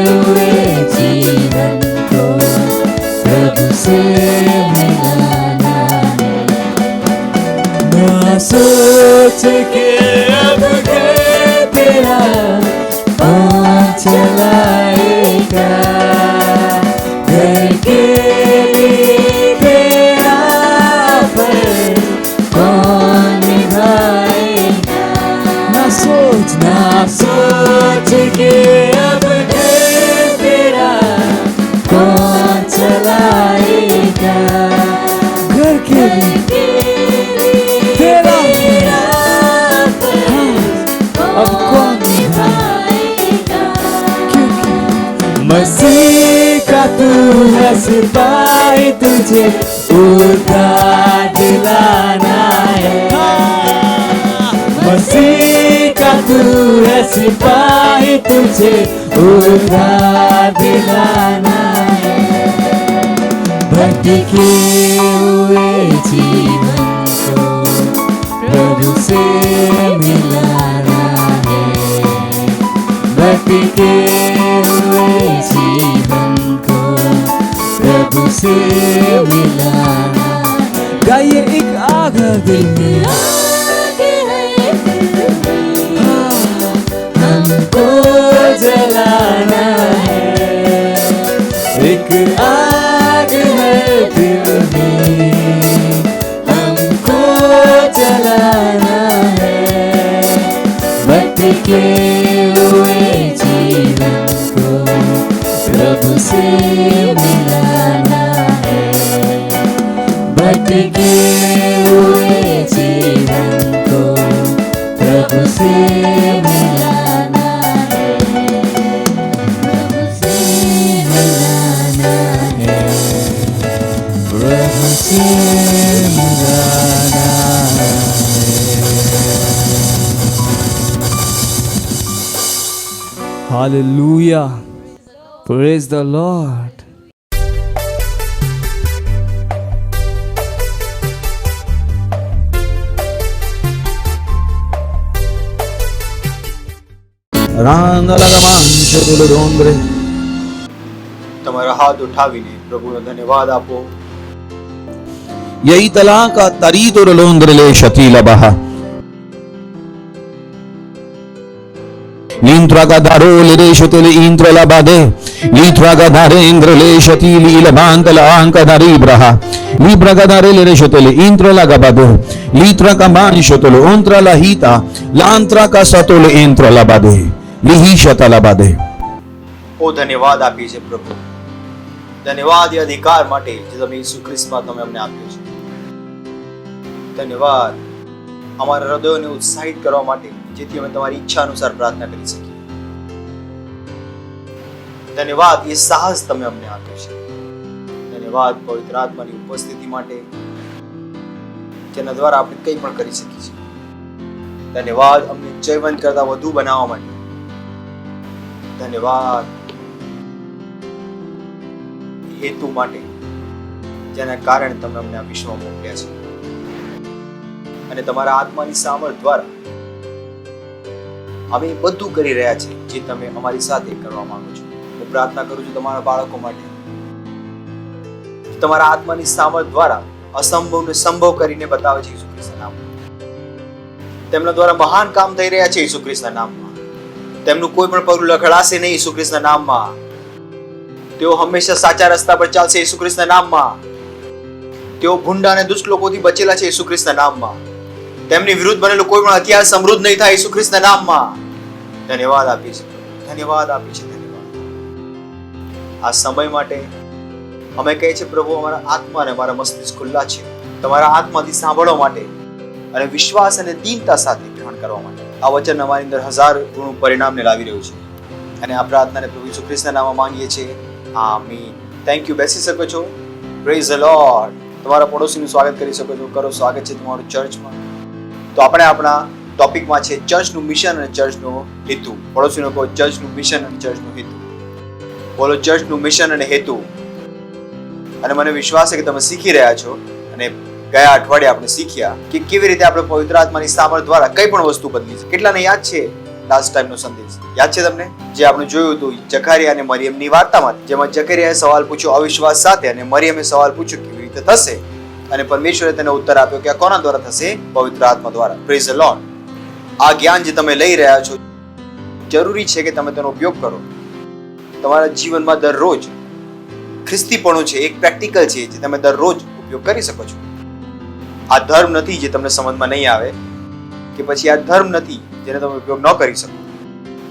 हुए जीवन को प्रभु से मिलाना है। ना सोच के अब घर तेरा कौन चलाएगा, घर के लिए तेरा फर्ज कौन निभाएगा। ना सोच के अब घर तेरा कौन चलाएगा, घर के लिए तेरा अब कौन निभाएगा। क्योंकि मसीह का तू है सिपाही, तुझे उद्धार दिलाना है। मसीह का तू है सिपाही, तुझे उद्धार दिलाना है। भटके हुए जीवन को प्रभु से मिलाना है, भटके हुए जीवन को प्रभु से मिलाना। गाइए एक आग दिल में, हमको जलाना है, एक आग है दिल में, हमको जलाना है। भटके हुए जीवन को प्रभु से मिलाना है, भटके हुए जीवन को प्रभु से मिलाना है, प्रभु से मिलाना है, प्रभु से मिलाना है। Hallelujah. Praise the Lord. તમારા હાથ ઉઠાવીને પ્રભુનો ધન્યવાદ આપો. यही तला का तरी तो लोंद्रले शतीला बहा लींत्रा का दारो ले शतले इंद्रला बादे लीत्रा का दारे इंद्रले शतीली लबांतला अंक दारी ब्रहा लीब्रा का दारे ले शतले इंद्रला का बादे लीत्रा का मान शतले ओंत्रला हीता लांत्रा का सतोले इंद्रला बादे लिही शतला बादे. ઓ ધન્યવાદ આપી છે પ્રભુ, ધન્યવાદ એ અધિકાર માટે જે તમે ઈસુ ખ્રિસ્તમાં તમે અમને આપ્યો છે. ધન્યવાદ અમારા હૃદયોને ઉત્સાહિત કરવા માટે જેથી અમે તમારી ઈચ્છા અનુસાર પ્રાર્થના કરી શકીએ. ધન્યવાદ એ સાહસ તમે અમને આપ્યો છે. ધન્યવાદ પવિત્ર આત્માની ઉપસ્થિતિ માટે જેના દ્વારા આપણે કંઈ પણ કરી શકીએ છીએ. ધન્યવાદ અમને જયવંત કરતા વધુ બનાવવા માટે. ધન્યવાદ હેતુ માટે જેના કારણે તમે અમને આ વિશ્વમાં મોકલ્યા છે અને તમારા આત્માની સામર્થ્ય દ્વારા અમે બધું કરી રહ્યા છે જે તમે અમારી સાથે કરવા માંગો છો. હું પ્રાર્થના કરું છું તમારા બાળકો માટે, તમારા આત્માની સામર્થ્ય દ્વારા અસંભવને સંભવ કરીને બતાવે છે ઈસુ ખ્રિસ્તના નામમાં. તેમના દ્વારા મહાન કામ થઈ રહ્યા છે ઈસુ ખ્રિસ્તના નામમાં. તેમનું કોઈ પણ પગલું લખડાશે નહીં ઈસુ ખ્રિસ્તના નામમાં. તેઓ હંમેશા સાચા રસ્તા પર ચાલશે ઈસુ ખ્રિસ્તના નામમાં. તેઓ ભૂંડા અને દુષ્ટ લોકોથી બચેલા છે ઈસુ ખ્રિસ્તના નામમાં. તેમની વિરુદ્ધ બનેલું કોઈ પણ હથિયાર સમૃદ્ધ નહીં થાય ઈસુ ખ્રિસ્તના નામમાં. ધન્યવાદ આપી છે, ધન્યવાદ આપી છે, ધન્યવાદ. આ સમય માટે અમે કહીએ છીએ પ્રભુ અમારા આત્મા અને અમારા મસ્તિષ્ક ખુલ્લા છે તમારા આત્માથી સાંભળવા માટે અને વિશ્વાસ અને દીનતા સાથે ગ્રહણ કરવા માટે. આ વચન અમારી અંદર 1000 ગુણનું પરિણામને લાવી રહ્યું છે અને આ પ્રાર્થનાને પ્રભુ ઈસુ ખ્રિસ્તના નામમાં માંગીએ છીએ. આમીન. Thank you. બેસી શકો છો. Praise the Lord. તમારા પડોશીનું સ્વાગત કરી શકો છો. કરો, સ્વાગત છે તમારું ચર્ચમાં. તો આપણે આપણા ટોપિકમાં છે ચર્ચનું મિશન અને ચર્ચનો હેતુ. પડોશીનો કહો, ચર્ચનું મિશન અને ચર્ચનો હેતુ. બોલો, ચર્ચનું મિશન અને હેતુ. અને મને વિશ્વાસ છે કે તમે શીખી રહ્યા છો અને ગયા અઠવાડિયે આપણે શીખ્યા કે કેવી રીતે આપણે પવિત્ર આત્માની સામર્થ્ય દ્વારા કઈ પણ વસ્તુ બદલી છે. કેટલાને યાદ છે લાસ્ટ ટાઈમનો સંદેશ? યાદ છે તમને? જે આપણે જોયું હતું જકરિયા અને મરિયમની વાર્તામાં, જેમાં જકરિયાએ સવાલ પૂછ્યો અવિશ્વાસ સાથે અને મરિયમે સવાલ પૂછ્યો કેવી રીતે થશે, અને પરમેશ્વરે તેને ઉત્તર આપ્યો કે આ કોના દ્વારા થશે? પવિત્ર આત્મા દ્વારા. Praise the lord. આ જ્ઞાન જે તમે લઈ રહ્યા છો, જરૂરી છે કે તમે તેનો ઉપયોગ કરો તમારા જીવનમાં. દરરોજ ખ્રિસ્તીપણું છે એક પ્રેક્ટિકલ છે જે તમે દરરોજ ઉપયોગ કરી શકો છો. આ ધર્મ નથી જે તમને સમજમાં નહીં આવે, કે પછી આ ધર્મ નથી જેને તમે ઉપયોગ ન કરી શકો.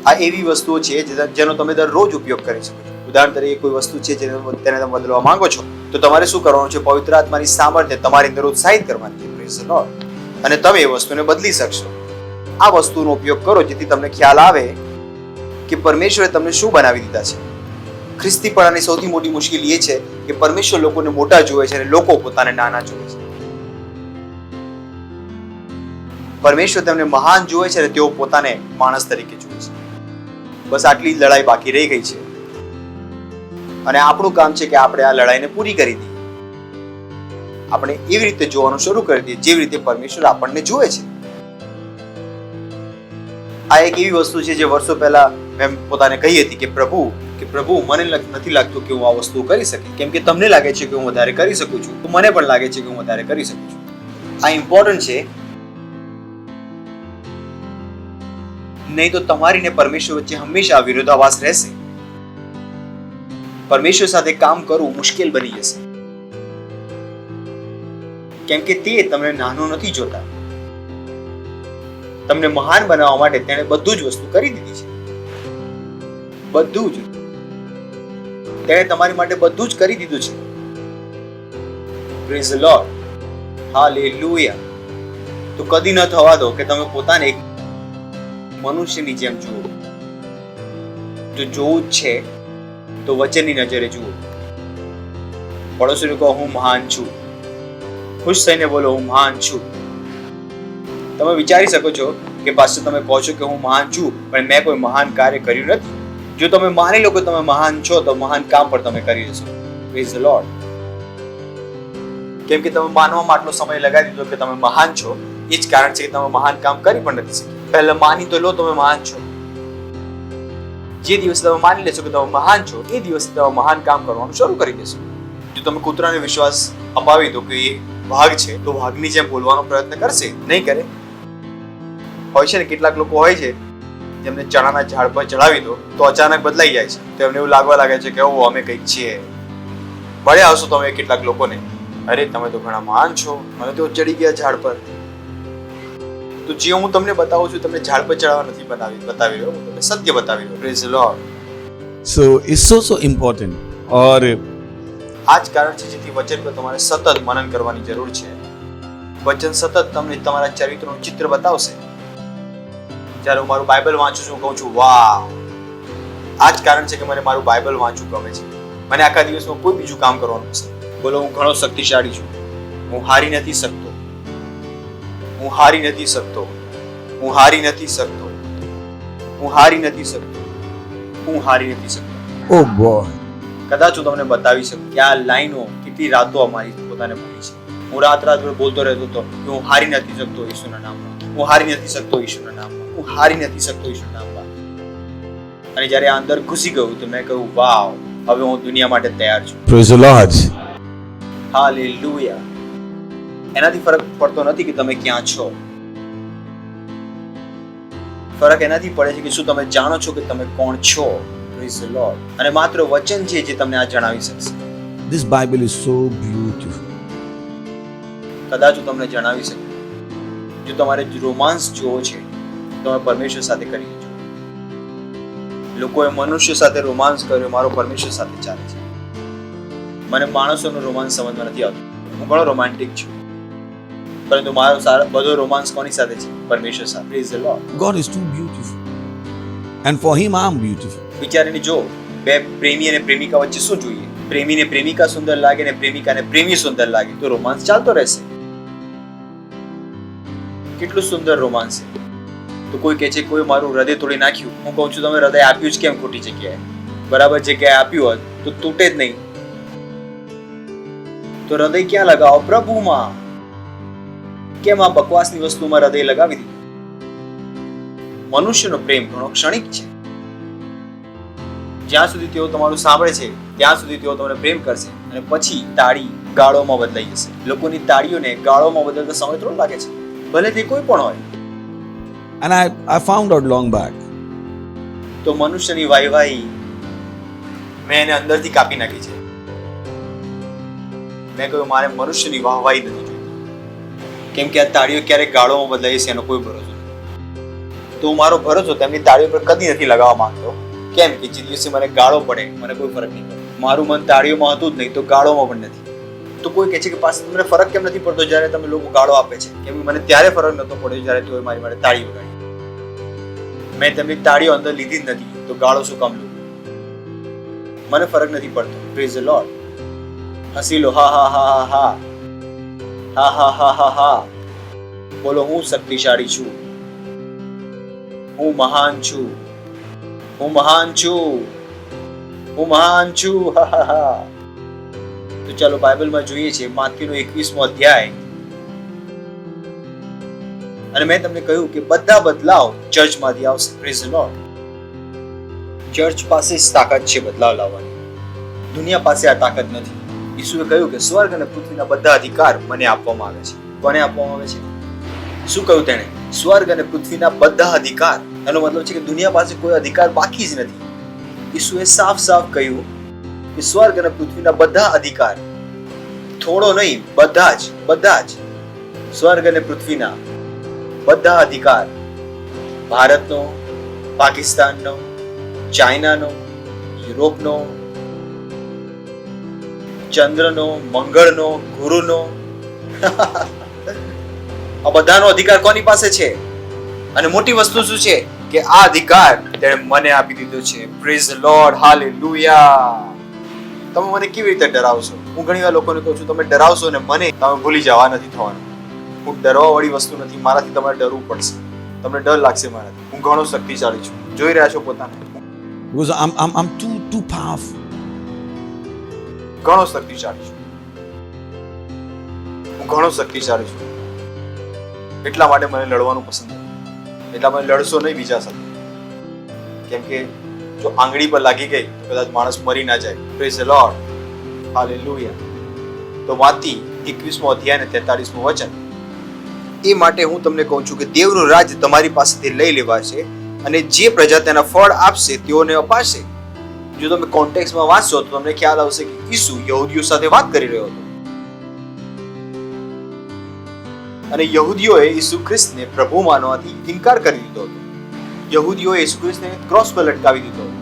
આ એવી વસ્તુઓ છે જેનો તમે દરરોજ ઉપયોગ કરી શકો છો. ઉદાહરણ તરીકે કોઈ વસ્તુ છે જેને તમે બદલવા માંગો છો, તો તમારે શું કરવાનું છે? પવિત્ર આત્માની સામર્થ્ય તમારી અંદર ઉત્સાહિત કરવાની છે. Praise the lord. અને તમે એ વસ્તુને બદલી શકશો. આ વસ્તુનો ઉપયોગ કરો જેથી તમને ખ્યાલ આવે કે પરમેશ્વરે તમને શું બનાવી દીધા છે. ખ્રિસ્તીપણાની સૌથી મોટી મુશ્કેલી એ છે કે પરમેશ્વર લોકોને મોટા જુએ છે અને લોકો પોતાને નાના જુએ છે. પરમેશ્વર તેમને મહાન જુએ છે અને તેઓ પોતાને માણસ તરીકે જુએ છે. બસ આટલી લડાઈ બાકી રહી ગઈ છે, અને આપણું કામ છે કે આપણે આ લડાઈને પૂરી કરી દઈએ. આપણે એવી રીતે જોવાનું શરૂ કરી દઈએ જેવી રીતે પરમેશ્વર આપણને જુએ છે. આ એક એવી વસ્તુ છે જે વર્ષો પહેલા મેં પોતાને કહી હતી કે પ્રભુ મને નથી લાગતું કે હું આ વસ્તુ કરી શકીશ, કેમ કે તમને લાગે છે કે હું વધારે કરી શકું છું, તો મને પણ લાગે છે કે હું વધારે કરી શકું છું. આ ઇમ્પોર્ટન્ટ છે, નહીં તો તમારી ને પરમેશ્વર વચ્ચે હંમેશા વિરોધાભાસ રહેશે. પરમેશ્વર સાથે કામ કરવું મુશ્કેલ બની જશે, કેમ કે તે તમને નાનું નથી જોતા. તમને મહાન બનાવવા માટે તેણે બધું જ વસ્તુ કરી દીધી છે. બધું જ તેણે તમારી માટે બધું જ કરી દીધું છે. Praise the Lord. હાલેલુયા. તો કદી ન થવા દો કે તમે પોતાને એક મનુષ્યની જેમ જુઓ. જો જોવું જ છે તો વચનની નજરે જુઓ. પડોશીને કહો હું મહાન છું. ખુશ થઈને બોલો હું મહાન છું. તમે વિચારી શકો છો કે પાછળ તમે કહો છો કે હું મહાન છું, પણ મેં કોઈ મહાન કાર્ય કર્યું નથી. જો તમે માની લો કે તમે મહાન છો, તો મહાન કામ પણ તમે કરી જશો. Praise the lord. કેમ કે તમે માનવામાં આટલો સમય લગાવી દીધો કે તમે મહાન છો, એ જ કારણ છે કે તમે મહાન કામ કરી પણ નથી શક્યા. પહેલા માની તો લો તમે મહાન છો. જે દિવસે તમે માની લેશો કે તમે મહાન છો, એ દિવસે તમે મહાન કામ કરવાનું શરૂ કરી દેશો. જો તમે કૂતરાને વિશ્વાસ અપાવી દો કે એ વાઘ છે, તો વાઘની જેમ બોલવાનો પ્રયત્ન કરશે? નહીં કરે. હોય છે ને કેટલાક લોકો હોય છે જેમને ચણાના ઝાડ પર ચડાવી દો તો અચાનક બદલાઈ જાય છે. તો એમને એવું લાગવા લાગે છે કે ઓ અમે કંઈક છીએ. મળ્યા આવશો તમે કેટલાક લોકોને, અરે તમે તો ઘણા મહાન છો, મને તો ચડી ગયા ઝાડ પર. તો જે હું તમને બતાવું છું, તમને ઝાડ પર ચડાવવા નથી બતાવી રહ્યો, હું તમને સત્ય બતાવી રહ્યો. Praise the lord. So it's so important. और આ જ કારણ છે જેથી વચન પર તમારે સતત મનન કરવાની જરૂર છે. વચન સતત તમને તમારા ચરિત્રનું ચિત્ર બતાવશે. જ્યારે હું મારું બાઇબલ વાંચું છું, કહું છું વાહ. આ જ કારણ છે કે મને મારું બાઇબલ વાંચવું ગમે છે. મને આખા દિવસમાં કોઈ બીજું કામ કરવાનું પસંદ. બોલો હું ઘણો શક્તિશાળી છું, હું હારી નથી શકતો, હું હારી નથી શકતો, હું હારી નથી શકતો, હું હારી નથી શકતો, હું હારી નથી શકતો. oh boy. કદાચ હું તમને બતાવી શકું કે આ લાઈનો કેટલી રાતો અમારી પોતાને ભૂલી છે. હું રાત બોલતો રહેતો હતો કે હું હારી નથી શકતો ઈસુના નામમાં, હું હારી નથી શકતો ઈસુના નામમાં, હું હારી નથી શકતો ઈસુના નામમાં. અને જ્યારે આ અંદર ઘૂસી ગયું તો મેં કહ્યું વાવ, હવે હું દુનિયા માટે તૈયાર છું. Praise the Lord. હાલેલુયા. એનાથી ફરક પડતો નથી કે તમે ક્યાં છો. ફરક એનાથી પડે છે કે શું તમે જાણો છો કે તમે કોણ છો. Praise the Lord. અને માત્ર વચન છે જે તમને આ જણાવી શકશે. This Bible is so beautiful. કદાચ હું તમને જણાવી શકું, જો તમારે રોમાન્સ જોવો છે, તમે પરમેશ્વર સાથે કરી લેજો. લોકોએ મનુષ્ય સાથે રોમાન્સ કર્યો, મારો પરમેશ્વર સાથે ચાલે છે. મને માણસોનો રોમાન્સ સમજમાં નથી આવતો. હું ઘણો રોમાન્ટિક છું, પરંતુ મારો બધો રોમાન્સ કોની સાથે છે? પરમેશ્વર સાથે. Praise the lord. God is too beautiful. And for him I am beautiful. વિચારીને જો, બે પ્રેમી અને પ્રેમિકા વચ્ચે શું જોઈએ? પ્રેમીને પ્રેમિકા સુંદર લાગે ને પ્રેમિકાને પ્રેમી સુંદર લાગે તો રોમાન્સ ચાલતો રહેશે. કેટલું સુંદર રોમાન્સ છે. તો કોઈ કહે છે કોઈ મારું હૃદય તોડી નાખ્યું. હું કહું છું તમે હૃદય આપ્યું જ કેમ ખોટી જગ્યાએ? બરાબર જગ્યાએ આપ્યું હોત તો તૂટે જ નહીં. તો હૃદય ક્યાં લગાવો? પ્રભુમાં. કેમ આ બકવાસની વસ્તુમાં હૃદય લગાવી દીધું? મનુષ્યનો પ્રેમ ઘણો ક્ષણિક છે. જ્યાં સુધી તેઓ તમારું સાંભળે છે ત્યાં સુધી તેઓ તમને પ્રેમ કરશે અને પછી તાળી ગાળોમાં બદલાઈ જશે. લોકોની તાળીઓને ગાળોમાં બદલતા સમય થોડો લાગે છે, ભલે તે કોઈ પણ હોય. And I found out long back. તો મનુષ્યની વાહવાહી મેં એને અંદરથી કાપી નાખી છે. મેં કહ્યું મારે મનુષ્યની વાહવાહી નથી જોઈતી, કેમ કે આ તાળીઓ ક્યારેક ગાળોમાં બદલાઈ છે એનો કોઈ ભરોસો નથી. તો મારો ભરોસો તેમની તાળીઓ પર કદી નથી લગાવવા માંગતો, કેમ કે જે દિવસે મને ગાળો પડે મને કોઈ ફરક નહીં પડે. મારું મન તાળીઓમાં હતું જ નહીં તો ગાળોમાં પણ નથી. તો કોઈ કહે છે કે પાસે તમને ફરક કેમ નથી પડતો જ્યારે તમે લોકો ગાળો આપે છે? કેમ કે મને ત્યારે ફરક નતો પડ્યો જ્યારે તેઓએ મારી માટે તાળી વગાડી. મેં તેમની તાળીઓ અંદર લીધી જ નથી તો ગાળો શું કામ લઉં? મને ફરક નથી પડતો. Praise the lord. હસી લો, હા હા હા હા હા હા હા હા હા હા. બોલો, હું શક્તિશાળી છું, હું મહાન છું, હું મહાન છું, હું મહાન છું. હા હા હા. તો ચાલો બાઇબલમાં જોઈએ છે માથીનો 21મો અધ્યાય. અને મેં તમને કહ્યું કે બધા બદલાવ ચર્ચમાંથી આવશે. Praise the lord. ચર્ચ પાસે જ તાકાત છે બદલાવ લાવવાની, દુનિયા પાસે આ તાકાત નથી. ઈસુએ કહ્યું કે સ્વર્ગ અને પૃથ્વીના બધા અધિકાર મને આપવામાં આવે છે. કોને આપવામાં આવે છે? શું કહ્યું તેણે? સ્વર્ગ અને પૃથ્વીના બધા અધિકાર. એનો મતલબ છે કે દુનિયા પાસે કોઈ અધિકાર બાકી જ નથી. ઈસુએ સાફ સાફ કહ્યું કે સ્વર્ગ અને પૃથ્વીના બધા અધિકાર, થોડો નહીં, બધા જ સ્વર્ગ અને પૃથ્વીના બધા અધિકાર, ભારતનો, પાકિસ્તાનનો, ચાઇનાનો, યુરોપનો, ચંદ્રનો, મંગળનો, ગુરુનો, આ બધાનો અધિકાર કોની પાસે છે? અને મોટી વસ્તુ શું છે કે આ અધિકાર તેણે મને આપી દીધો છે. Praise the Lord. હાલેલુયા. તમે મને કેવી રીતે ડરાવશો? હું ઘણી વાર લોકોને કહું છું તમે ડરાવશો ને મને તમે ભૂલી જવા નથી થવાનું. હું ડરવા વાળી વસ્તુ નથી. મારાથી તમારે ડરવું પડશે. તમને ડર લાગશે મારાથી. હું ઘણો શક્તિશાળી છું. જોઈ રહ્યા છો પોતાને? Because I'm too powerful. ઘણો શક્તિશાળી છું. હું ઘણો શક્તિશાળી છું. એટલા માટે મને લડવાનું પસંદ છે. એટલા માટે લડશો નહીં બીજા સાથે, કેમ કે જો આંગળી પર લાગી ગઈ તો કદાચ માણસ મરી ના જાય. Praise the Lord. હાલેલુયા. તો માથી 21મો અધ્યાય અને 43મું વચન. એ માટે હું તમને કહું છું કે દેવનું રાજ્ય તમારી પાસેથી લઈ લેવાશે અને જે પ્રજા તેના ફળ આપશે તેઓને અપાશે. જો તમે કોન્ટેક્સ્ટમાં વાંચશો તો તમને ખ્યાલ આવશે કે ઈસુ યહૂદીઓ સાથે વાત કરી રહ્યો હતો અને યહૂદીઓએ ઈસુ ખ્રિસ્તને પ્રભુ માનવાથી ઇનકાર કરી દીધો હતો. યહૂદીઓએ ઈસુ ખ્રિસ્તને ક્રોસ પર લટકાવી દીધો હતો.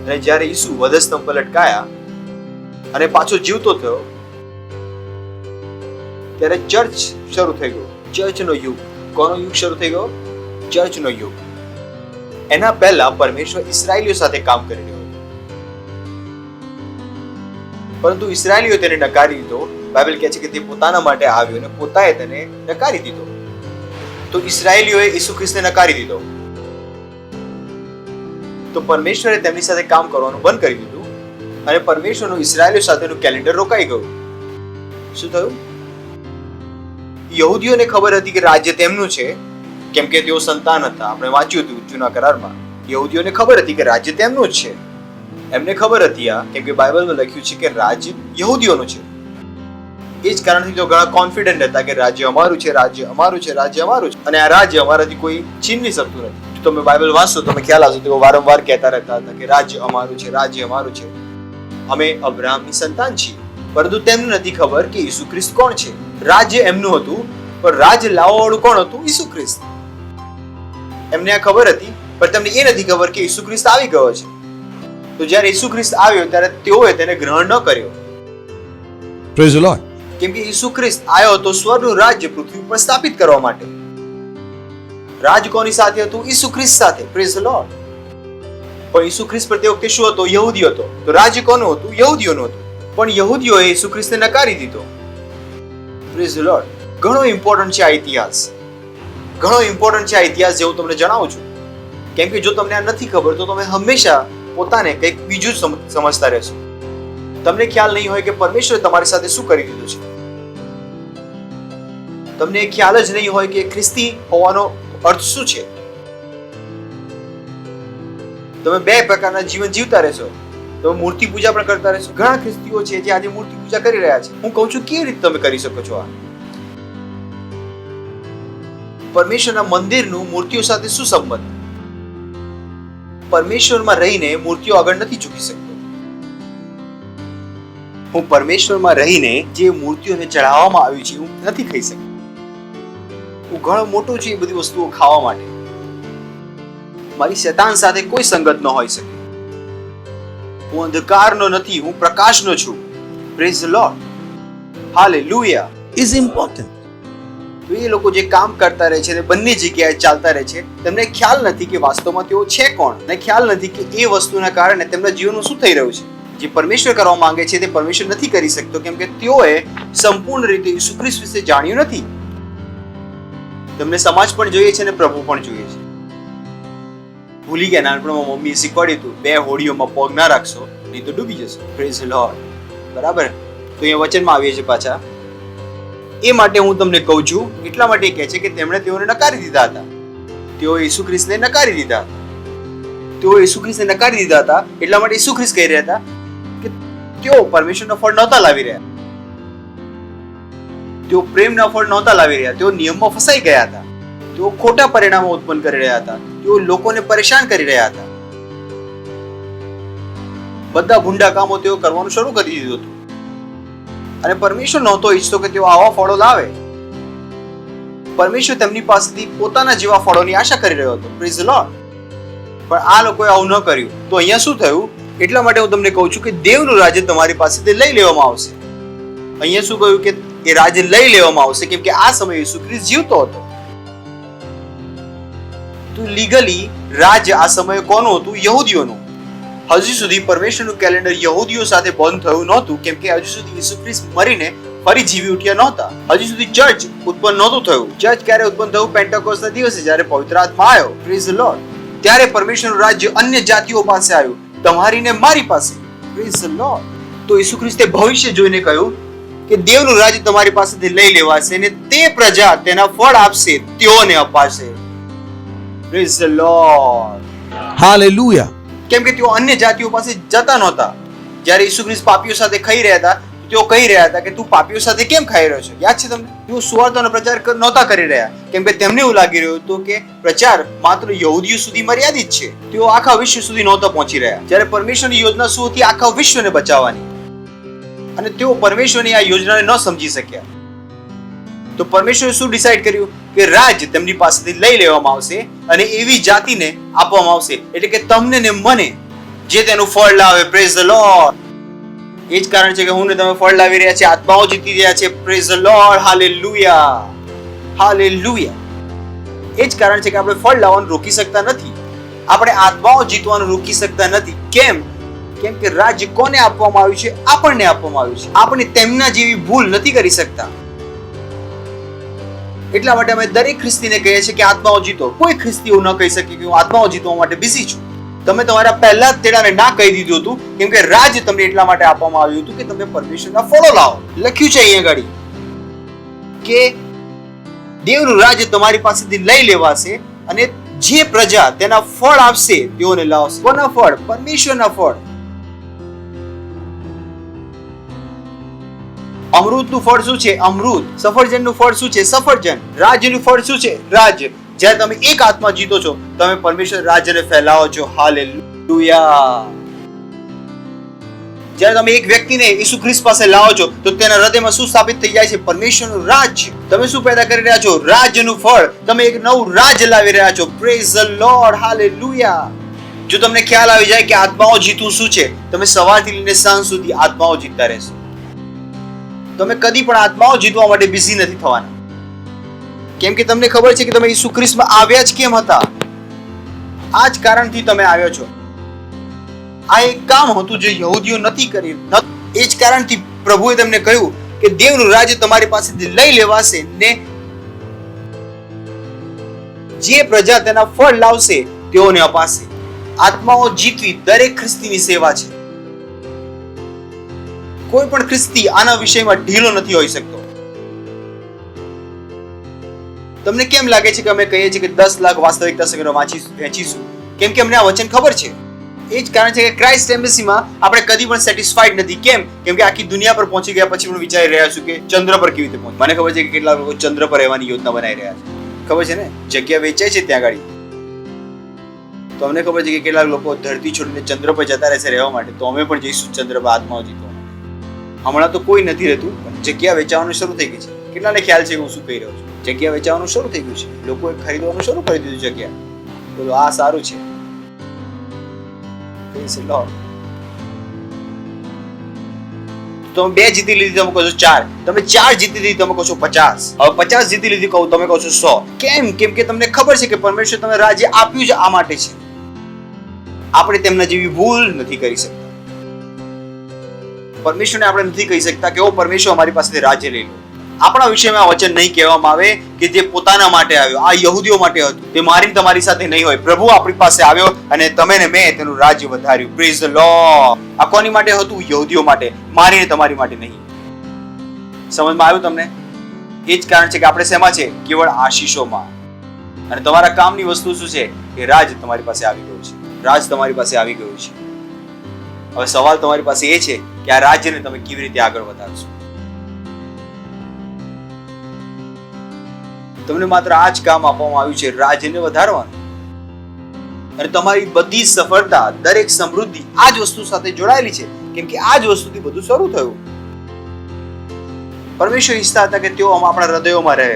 અને જ્યારે ઈસુ વધસ્તંભ પર લટકાયા અને પાછો જીવતો થયો ત્યારે ચર્ચ શરૂ થઈ ગયો. ચર્ચનો યુગ. કોનો યુગ શરૂ થઈ ગયો? ચર્ચનો યુગ. એના પહેલા પરમેશ્વર ઇસ્રાએલીઓ સાથે કામ કરી રહ્યો હતો, પરંતુ ઇસ્રાએલીઓ તેને નકારી દીધો. બાઇબલ કહે છે કે તે પોતાના માટે આવ્યો અને પોતાએ તેને નકારી દીધો. તો ઇસ્રાએલીઓએ ઈસુ ખ્રિસ્તને નકારી દીધો. તો પરમેશ્વરે તેમની સાથે કામ કરવાનું બંધ કરી દીધું અને પરમેશ્વરનું ઇસ્રાએલીઓ સાથેનું કેલેન્ડર રોકાઈ ગયું. શું થયું? યહૂદીઓને ખબર હતી કે રાજ્ય તેમનું છે, કેમ કે તેઓ સંતાન હતા. આપણે વાંચ્યું હતું જૂના કરારમાં. યહૂદીઓને ખબર હતી કે રાજ્ય તેમનું જ છે. એમને ખબર હતી આ, કેમ કે બાઇબલમાં લખ્યું છે કે રાજ્ય યહૂદીઓનું છે. એ જ કારણથી તેઓ ઘણા કોન્ફિડન્ટ હતા કે રાજ્ય અમારું છે, રાજ્ય અમારું છે, રાજ્ય અમારું છે અને આ રાજ્ય અમારાથી કોઈ છીનવી શકતું નથી. જો તમે બાઇબલ વાંચશો તમે ખ્યાલ આવશે તેઓ વારંવાર કહેતા રહેતા હતા કે રાજ્ય અમારું છે, રાજ્ય અમારું છે, અમે અબ્રાહમની સંતાન છીએ. પરંતુ તેમને નથી ખબર કે ઈસુ ખ્રિસ્ત કોણ છે. રાજ્ય એમનું હતું પણ રાજ્ય લાવવાવાળું કોણ હતું? ઈસુ ખ્રિસ્ત. એમને આ ખબર હતી પણ તેમને એ નથી ખબર કે ઈસુ ખ્રિસ્ત આવી ગયો છે. તો જ્યારે ઈસુ ખ્રિસ્ત આવ્યો ત્યારે તેઓએ તેને ગ્રહણ ન કર્યો. Praise the Lord. કેમ કે ઈસુ ખ્રિસ્ત આવ્યો હતો સ્વર્ગનું રાજ્ય પૃથ્વી પર સ્થાપિત કરવા માટે. રાજ કોની સાથે હતું? ઈસુ ખ્રિસ્ત સાથે. Praise the lord. પણ ઈસુ ખ્રિસ્ત પર તે વખતે શું હતો? યહૂદી હતો. તો રાજ્ય કોનું હતું? યહૂદીઓનું હતું. પણ યહૂદીઓએ ઈસુ ખ્રિસ્તને નકારી દીધો. Praise the lord. ઘણો ઇમ્પોર્ટન્ટ છે આ ઇતિહાસ. ઘણો ઇમ્પોર્ટન્ટ છે આ ઇતિહાસ જે હું તમને જણાવું છું. કેમ કે જો તમને આ નથી ખબર તો તમે હંમેશા પોતાને કંઈક બીજું સમજતા રહેશો. તમને ખ્યાલ નહીં હોય કે પરમેશ્વરે તમારી સાથે શું કરી દીધું છે. તમને ખ્યાલ જ નહીં હોય કે ખ્રિસ્તી હોવાનો અર્થ શું છે. તમે બે પ્રકારના જીવન જીવતા રહેશો. તમે મૂર્તિ પૂજા પણ કરતા રહેશો. ઘણા ખ્રિસ્તીઓ છે જે આજે મૂર્તિ પૂજા કરી રહ્યા છે. હું કહું છું કેવી રીતે તમે કરી શકો છો આ? પરમેશ્વરના મંદિરનું મૂર્તિઓ સાથે શું સંબંધ? પરમેશ્વરમાં રહીને મૂર્તિઓ આગળ નથી ઝૂકી શકતો. હું પરમેશ્વરમાં રહીને જે મૂર્તિઓને ચઢાવવામાં આવી છે હું નથી ખાઈ શકતો. હું ઘણો મોટો છું એ બધી વસ્તુઓ ખાવા માટે. મારી શૈતાન સાથે કોઈ સંગત ન હોઈ શકે. હું અંધકારનો નથી, હું પ્રકાશનો છું. Praise the Lord. Hallelujah. is important. તો એ લોકો જે કામ કરતા રહે છે બંને જગ્યાએ ચાલતા રહે છે, તેમને ખ્યાલ નથી કે વાસ્તવમાં તેઓ છે કોણ, અને ખ્યાલ નથી કે એ વસ્તુના કારણે તેમના જીવનમાં શું થઈ રહ્યું છે. જે પરમેશ્વર કરવા માંગે છે તે પરમેશ્વર નથી કરી શકતો, કેમ કે તેઓએ સંપૂર્ણ રીતે ઈસુ ખ્રિસ્ત વિશે જાણ્યું નથી. તમને સમાજ પણ જોઈએ છે અને પ્રભુ પણ જોઈએ છે. ભૂલી ગયા નાનપણમાં મમ્મીએ શીખવાડ્યું હતું, 2 હોડીઓમાં પગ ના રાખશો નહીં તો ડૂબી જશો. Praise the lord. બરાબર. તો અહીંયા વચનમાં આવીએ છીએ પાછા. એ માટે હું તમને કહું છું, એટલા માટે કહે છે કે તેમણે તેઓને નકારી દીધા હતા. તેઓ ઈસુ ખ્રિસ્તને નકારી દીધા હતા. તેઓ ઈસુ ખ્રિસ્તને નકારી દીધા હતા, એટલા માટે ઈસુ ખ્રિસ્ત કહી રહ્યા હતા કે તેઓ પરમેશ્વરનો ફળ નહોતા લાવી રહ્યા. તેઓ પ્રેમના ફળ નહોતા લાવી રહ્યા. તેઓ નિયમમાં ફસાઈ ગયા હતા. તેઓ ખોટા પરિણામો ઉત્પન્ન કરી રહ્યા હતા. તેઓ લોકોને પરેશાન કરી રહ્યા હતા. બધા ભૂંડા કામો તેઓ કરવાનું શરૂ કરી દીધું હતું. અને પરમેશ્વર નહોતો ઈચ્છતો કે તેઓ આવા ફળો લાવે. પરમેશ્વર તેમની પાસેથી પોતાના જેવા ફળોની આશા કરી રહ્યો હતો. Praise the lord. પણ આ લોકોએ આવું ન કર્યું. તો અહીંયા શું થયું? એટલા માટે હું તમને કહું છું કે દેવનું રાજ્ય તમારી પાસેથી લઈ લેવામાં આવશે. અહીંયા શું કહ્યું કે એ રાજ્ય લઈ લેવામાં આવશે, કેમ કે આ સમયે ઈસુ ખ્રિસ્ત જીવતો હતો. તો લીગલી રાજ્ય આ સમયે કોનું હતું? યહૂદીઓનું. હજુ સુધી પરમેશ્વરનું કેલેન્ડર યહૂદીઓ સાથે બંધ થયું નહોતું, કેમ કે હજુ સુધી ઈસુ ખ્રિસ્ત મરીને ફરી જીવી ઉઠ્યા નહોતા. હજુ સુધી ચર્ચ ઉત્પન્ન નહોતું થયું. ચર્ચ ક્યારે ઉત્પન્ન થયું? પેન્ટેકોસ્ટના દિવસે, જ્યારે પવિત્ર આત્મા આવ્યો. Praise the lord. ત્યારે પરમેશ્વરનું રાજ્ય અન્ય જાતિઓ પાસે આવ્યું, તમારી ને મારી પાસે. Praise the lord. તો ઈસુ ખ્રિસ્તે ભવિષ્ય જોઈને કહ્યું કે દેવનું રાજ્ય તમારી પાસેથી લઈ લેવાશે અને તે પ્રજા તેના ફળ આપશે, તેઓને અપાશે. Praise the lord. Hallelujah. કેમ કે તેઓ અન્ય જાતિઓ પાસે જતા નહોતા. જ્યારે ઈસુ ખ્રિસ્ત પાપીઓ સાથે ખાઈ રહ્યા હતા, તેઓ કહી રહ્યા હતા કે તું પાપીઓ સાથે કેમ ખાઈ રહ્યો છે? યાદ છે તમને? તેઓ સુવાર્તાનો પ્રચાર નહોતા કરી રહ્યા, કેમ કે તેમને એવું લાગી રહ્યું હતું કે પ્રચાર માત્ર યહૂદીઓ સુધી મર્યાદિત છે. તેઓ આખા વિશ્વ સુધી નહોતા પહોંચી રહ્યા. જ્યારે પરમેશ્વરની યોજના શું હતી? આખા વિશ્વને બચાવવાની. અને તેઓ પરમેશ્વરની આ યોજનાને ન સમજી શક્યા. તો પરમેશ્વરે શું ડિસાઈડ કર્યું? કે રાજ તેમની પાસેથી લઈ લેવામાં આવશે અને એવી જાતિને આપવામાં આવશે, એટલે કે તમને ને મને, જે તેનું ફળ લાવે. Praise the lord. એ જ કારણ છે કે હું ને તમે ફળ લાવી રહ્યા છે, આત્માઓ જીતી રહ્યા છે. Praise the Lord. Hallelujah. Hallelujah. એ જ કારણ છે કે આપણે ફળ લાવવાનું રોકી શકતા નથી. આપણે આત્માઓ જીતવાનું રોકી શકતા નથી. કેમ? કેમ કે રાજ્ય કોને આપવામાં આવ્યું છે? આપણને આપવામાં આવ્યું છે. આપણે તેમના જેવી ભૂલ નથી કરી શકતા. એટલા માટે અમે દરેક ખ્રિસ્તીને કહીએ છીએ કે આત્માઓ જીતો. કોઈ ખ્રિસ્તી એવું ન કહી શકે કે હું આત્માઓ જીતવા માટે બિઝી છું. તમે તમારા પહેલા જ તેડાને ના કહી દીધું હતું, કેમ કે રાજ્ય તમને એટલા માટે આપવામાં આવ્યું હતું કે તમે પરમેશ્વરના ફળો લાવો. લખ્યું છે અહીંયા આગળ કે દેવનું રાજ્ય તમારી પાસેથી લઈ લેવાશે અને જે પ્રજા તેના ફળ આપશે તેઓને લાવશે. કોના ફળ? પરમેશ્વરના ફળ. અમૃતનું ફળ શું છે? અમૃત. સફરજનનું ફળ શું છે? સફરજન. રાજ્યનું ફળ શું છે? રાજ્ય. જ્યારે તમે એક આત્મા જીતો છો, તમે પરમેશ્વર રાજ્યને ફેલાવો છો. હાલેલુયા. જ્યારે તમે એક વ્યક્તિને ઈસુ ખ્રિસ્ત પાસે લાવો છો, તો તેના હૃદયમાં શું સ્થાપિત થઈ જાય છે? પરમેશ્વરનું રાજ્ય. તમે શું પેદા કરી રહ્યા છો? રાજ્યનું ફળ. તમે એક નવું રાજ્ય લાવી રહ્યા છો. Praise the Lord. હાલેલુયા. જો તમને ખ્યાલ આવી જાય કે આત્માઓ જીતવું શું છે, તમે સવારથી લઈને સાંજ સુધી આત્માઓ જીતતા રહેશો. તમે કદી પણ આત્માઓ જીતવા માટે બિઝી નથી થવાના. કેમ કે તમને ખબર છે કે તમે ઈસુ ખ્રિસ્તમાં આવ્યા જ કેમ હતા? આ જ કારણથી તમે આવ્યો છો. આ એક કામ હતું જે યહૂદીઓ નથી કરી. એ જ કારણથી પ્રભુએ તેમને કહ્યું કે દેવનું રાજ્ય તમારી પાસેથી લઈ લેવાશે ને જે પ્રજા તેના ફળ લાવશે તેઓને અપાશે. આત્માઓ જીતવી દરેક ખ્રિસ્તીની સેવા છે. કોઈ પણ ખ્રિસ્તી આના વિષયમાં ઢીલો નથી હોઈ શકતો. તમને કેમ લાગે છે કે અમે કહીએ છીએ કે 10 લાખ વાસ્તવિકતા સંગ્રહ વાંચીશું? કેમ કે અમને આ વચન ખબર છે. એ જ કારણ છે કે ક્રાઇસ્ટ એમ્બેસીમાં આપણે કદી પણ સેટિસ્ફાઈડ નથી. કેમ કે આખી દુનિયા પર પહોંચી ગયા પછી પણ વિચારી રહ્યા છું કે ચંદ્ર પર કેવી રીતે પહોંચ. મને ખબર છે કે કેટલા લોકો ચંદ્ર પર રહેવાની યોજના બનાવી રહ્યા છે. ખબર છે ને, જગ્યા વેચાય છે ત્યાં આગળ. તો અમને ખબર છે કે કેટલાક લોકો ધરતી છોડીને ચંદ્ર પર જતા રહેશે રહેવા માટે. તો અમે પણ જઈશું ચંદ્ર પર આત્માઓ જીતવા માટે. હમણાં તો કોઈ નથી રહેતું, પણ જગ્યા વેચાવાનું શરૂ થઈ ગઈ છે. કેટલાને ખ્યાલ છે કે હું શું કહી રહ્યો છું? જગ્યા વેચાવાનું શરૂ થઈ ગયું છે. લોકોએ ખરીદવાનું શરૂ કરી દીધું જગ્યા. બોલો, આ સારું છે. તમે 2 જીતી લીધી, તમે કહો છો 4. તમે 4 જીતી લીધી, તમે કહો છો 50. હવે 50 જીતી લીધી, કહું તમે કહો છો 100. કેમ કે તમને ખબર છે કે પરમેશ્વર તમે રાજ્ય આપ્યું છે આ માટે છે. આપણે તેમના જેવી ભૂલ નથી કરી શકતા. પરમેશ્વરને આપણે નથી કહી શકતા કે ઓ પરમેશ્વર અમારી પાસેથી રાજ્ય લઈ લો. આપણા વિષયમાં આ વચન નહીં કહેવામાં આવે કે જે પોતાના માટે આવ્યો, આ યહૂદીઓ માટે હતું, તે મારી તમારી સાથે નહીં હોય. પ્રભુ આપણી પાસે આવ્યો અને તમે ને મેં તેનું રાજ્ય વધાર્યું. Praise the lord. આ કોની માટે હતું? યહૂદીઓ માટે, મારી ને તમારી માટે નહીં. સમજમાં આવ્યું તમને? એ જ કારણ છે કે આપણે શેમાં છે? કેવળ આશીષોમાં. અને તમારા કામની વસ્તુ શું છે? કે રાજ તમારી પાસે આવી ગયું છે. રાજ તમારી પાસે આવી ગયું છે. હવે સવાલ તમારી પાસે એ છે કે આ રાજ્યને તમે કેવી રીતે આગળ વધારશો? તમને માત્ર આ જ કામ આપવામાં આવ્યું છે, રાજ્યને વધારવાનું. અને તમારી બધી સફળતા, દરેક સમૃદ્ધિ આ જ વસ્તુ સાથે જોડાયેલી છે. કેમ કે આ જ વસ્તુથી બધું શરૂ થયું. પરમેશ્વર ઈચ્છતા હતા કે તેઓ આપણા હૃદયોમાં રહે.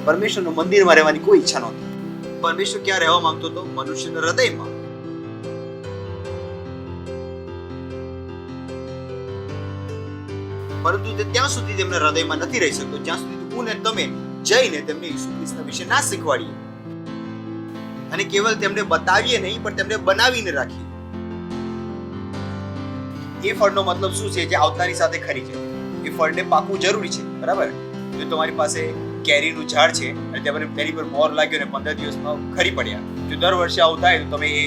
પરમેશ્વરનું મંદિરમાં રહેવાની કોઈ ઈચ્છા નહોતી. પરમેશ્વર ક્યાં રહેવા માંગતો હતો? મનુષ્યના હૃદયમાં. પરંતુ તે ત્યાં સુધી તેમના હૃદયમાં નથી રહી શકતો જ્યાં સુધી હું ને તમે જઈને તેમને ઈસુ ખ્રિસ્તના વિશે ના શીખવાડીએ. અને કેવલ તેમને બતાવીએ નહીં, પણ તેમને બનાવીને રાખીએ. એ ફળનો મતલબ શું છે? જે આવતાની સાથે ખરી છે. એ ફળને પાકવું જરૂરી છે, બરાબર? જો તમારી પાસે કેરીનું ઝાડ છે અને તેની પર મોર લાગ્યો ને 15 દિવસમાં ખરી પડ્યા, જો દર વર્ષે આવતા હોય તો તમે એ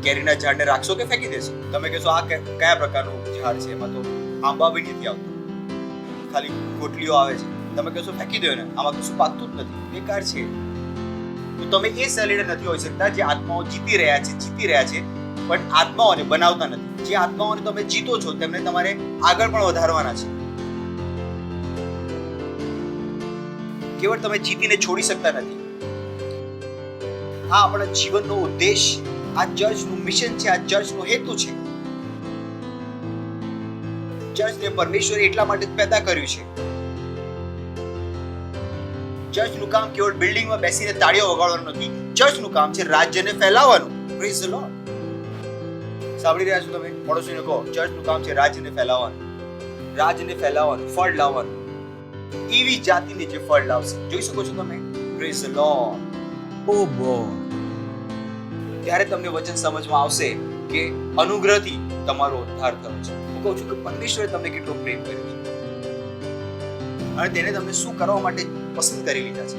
કેરીના ઝાડને રાખશો કે ફેંકી દેશો? તમે કહેશો આ કયા પ્રકારનું ઝાડ છે, એમાં તો આંબા બી નથી આવતા, ખાલી ગોટલીઓ આવે છે. તમે કહેશો ફેંકી દો ને, આમાં કશું પાકતું જ નથી, બેકાર છે. તો તમે એ સેલેડ નથી હોઈ શકતા જે આત્માઓ જીતી રહ્યા છે, પણ આત્માઓને બનાવતા નથી. જે આત્માઓને તમે જીતો છો તેમને તમારે આગળ પણ વધારવાના છે. કેવળ તમે જીતીને છોડી શકતા નથી. આ આપણા જીવનનો ઉદ્દેશ, આ ચર્ચનું મિશન છે, આ ચર્ચનો હેતુ છે. ચર્ચને પરમેશ્વરે એટલા માટે પેદા કર્યું છે. ચર્ચનું કામ કેવળ બિલ્ડિંગમાં બેસીને તાળીઓ વગાડવાનું નથી. ચર્ચનું કામ છે રાજ્યને ફેલાવવાનું. Praise the Lord. સાંભળી રહ્યા છો તમે? પડોશીને કહો, ચર્ચનું કામ છે રાજ્યને ફેલાવવાનું. રાજ્યને ફેલાવવાનું, ફળ લાવવાનું. એવી જાતિને જે ફળ લાવશે. જોઈ શકો છો તમે? Praise the Lord. Oh boy. ત્યારે તમને વચન સમજમાં આવશે કે અનુગ્રહથી તમારો ઉદ્ધાર થયો છે. હું કહું છું કે પરમેશ્વરે તમને કેટલો પ્રેમ કર્યો છે અને તેને તમને શું કરવા માટે પસંદ કરી લીધા છે.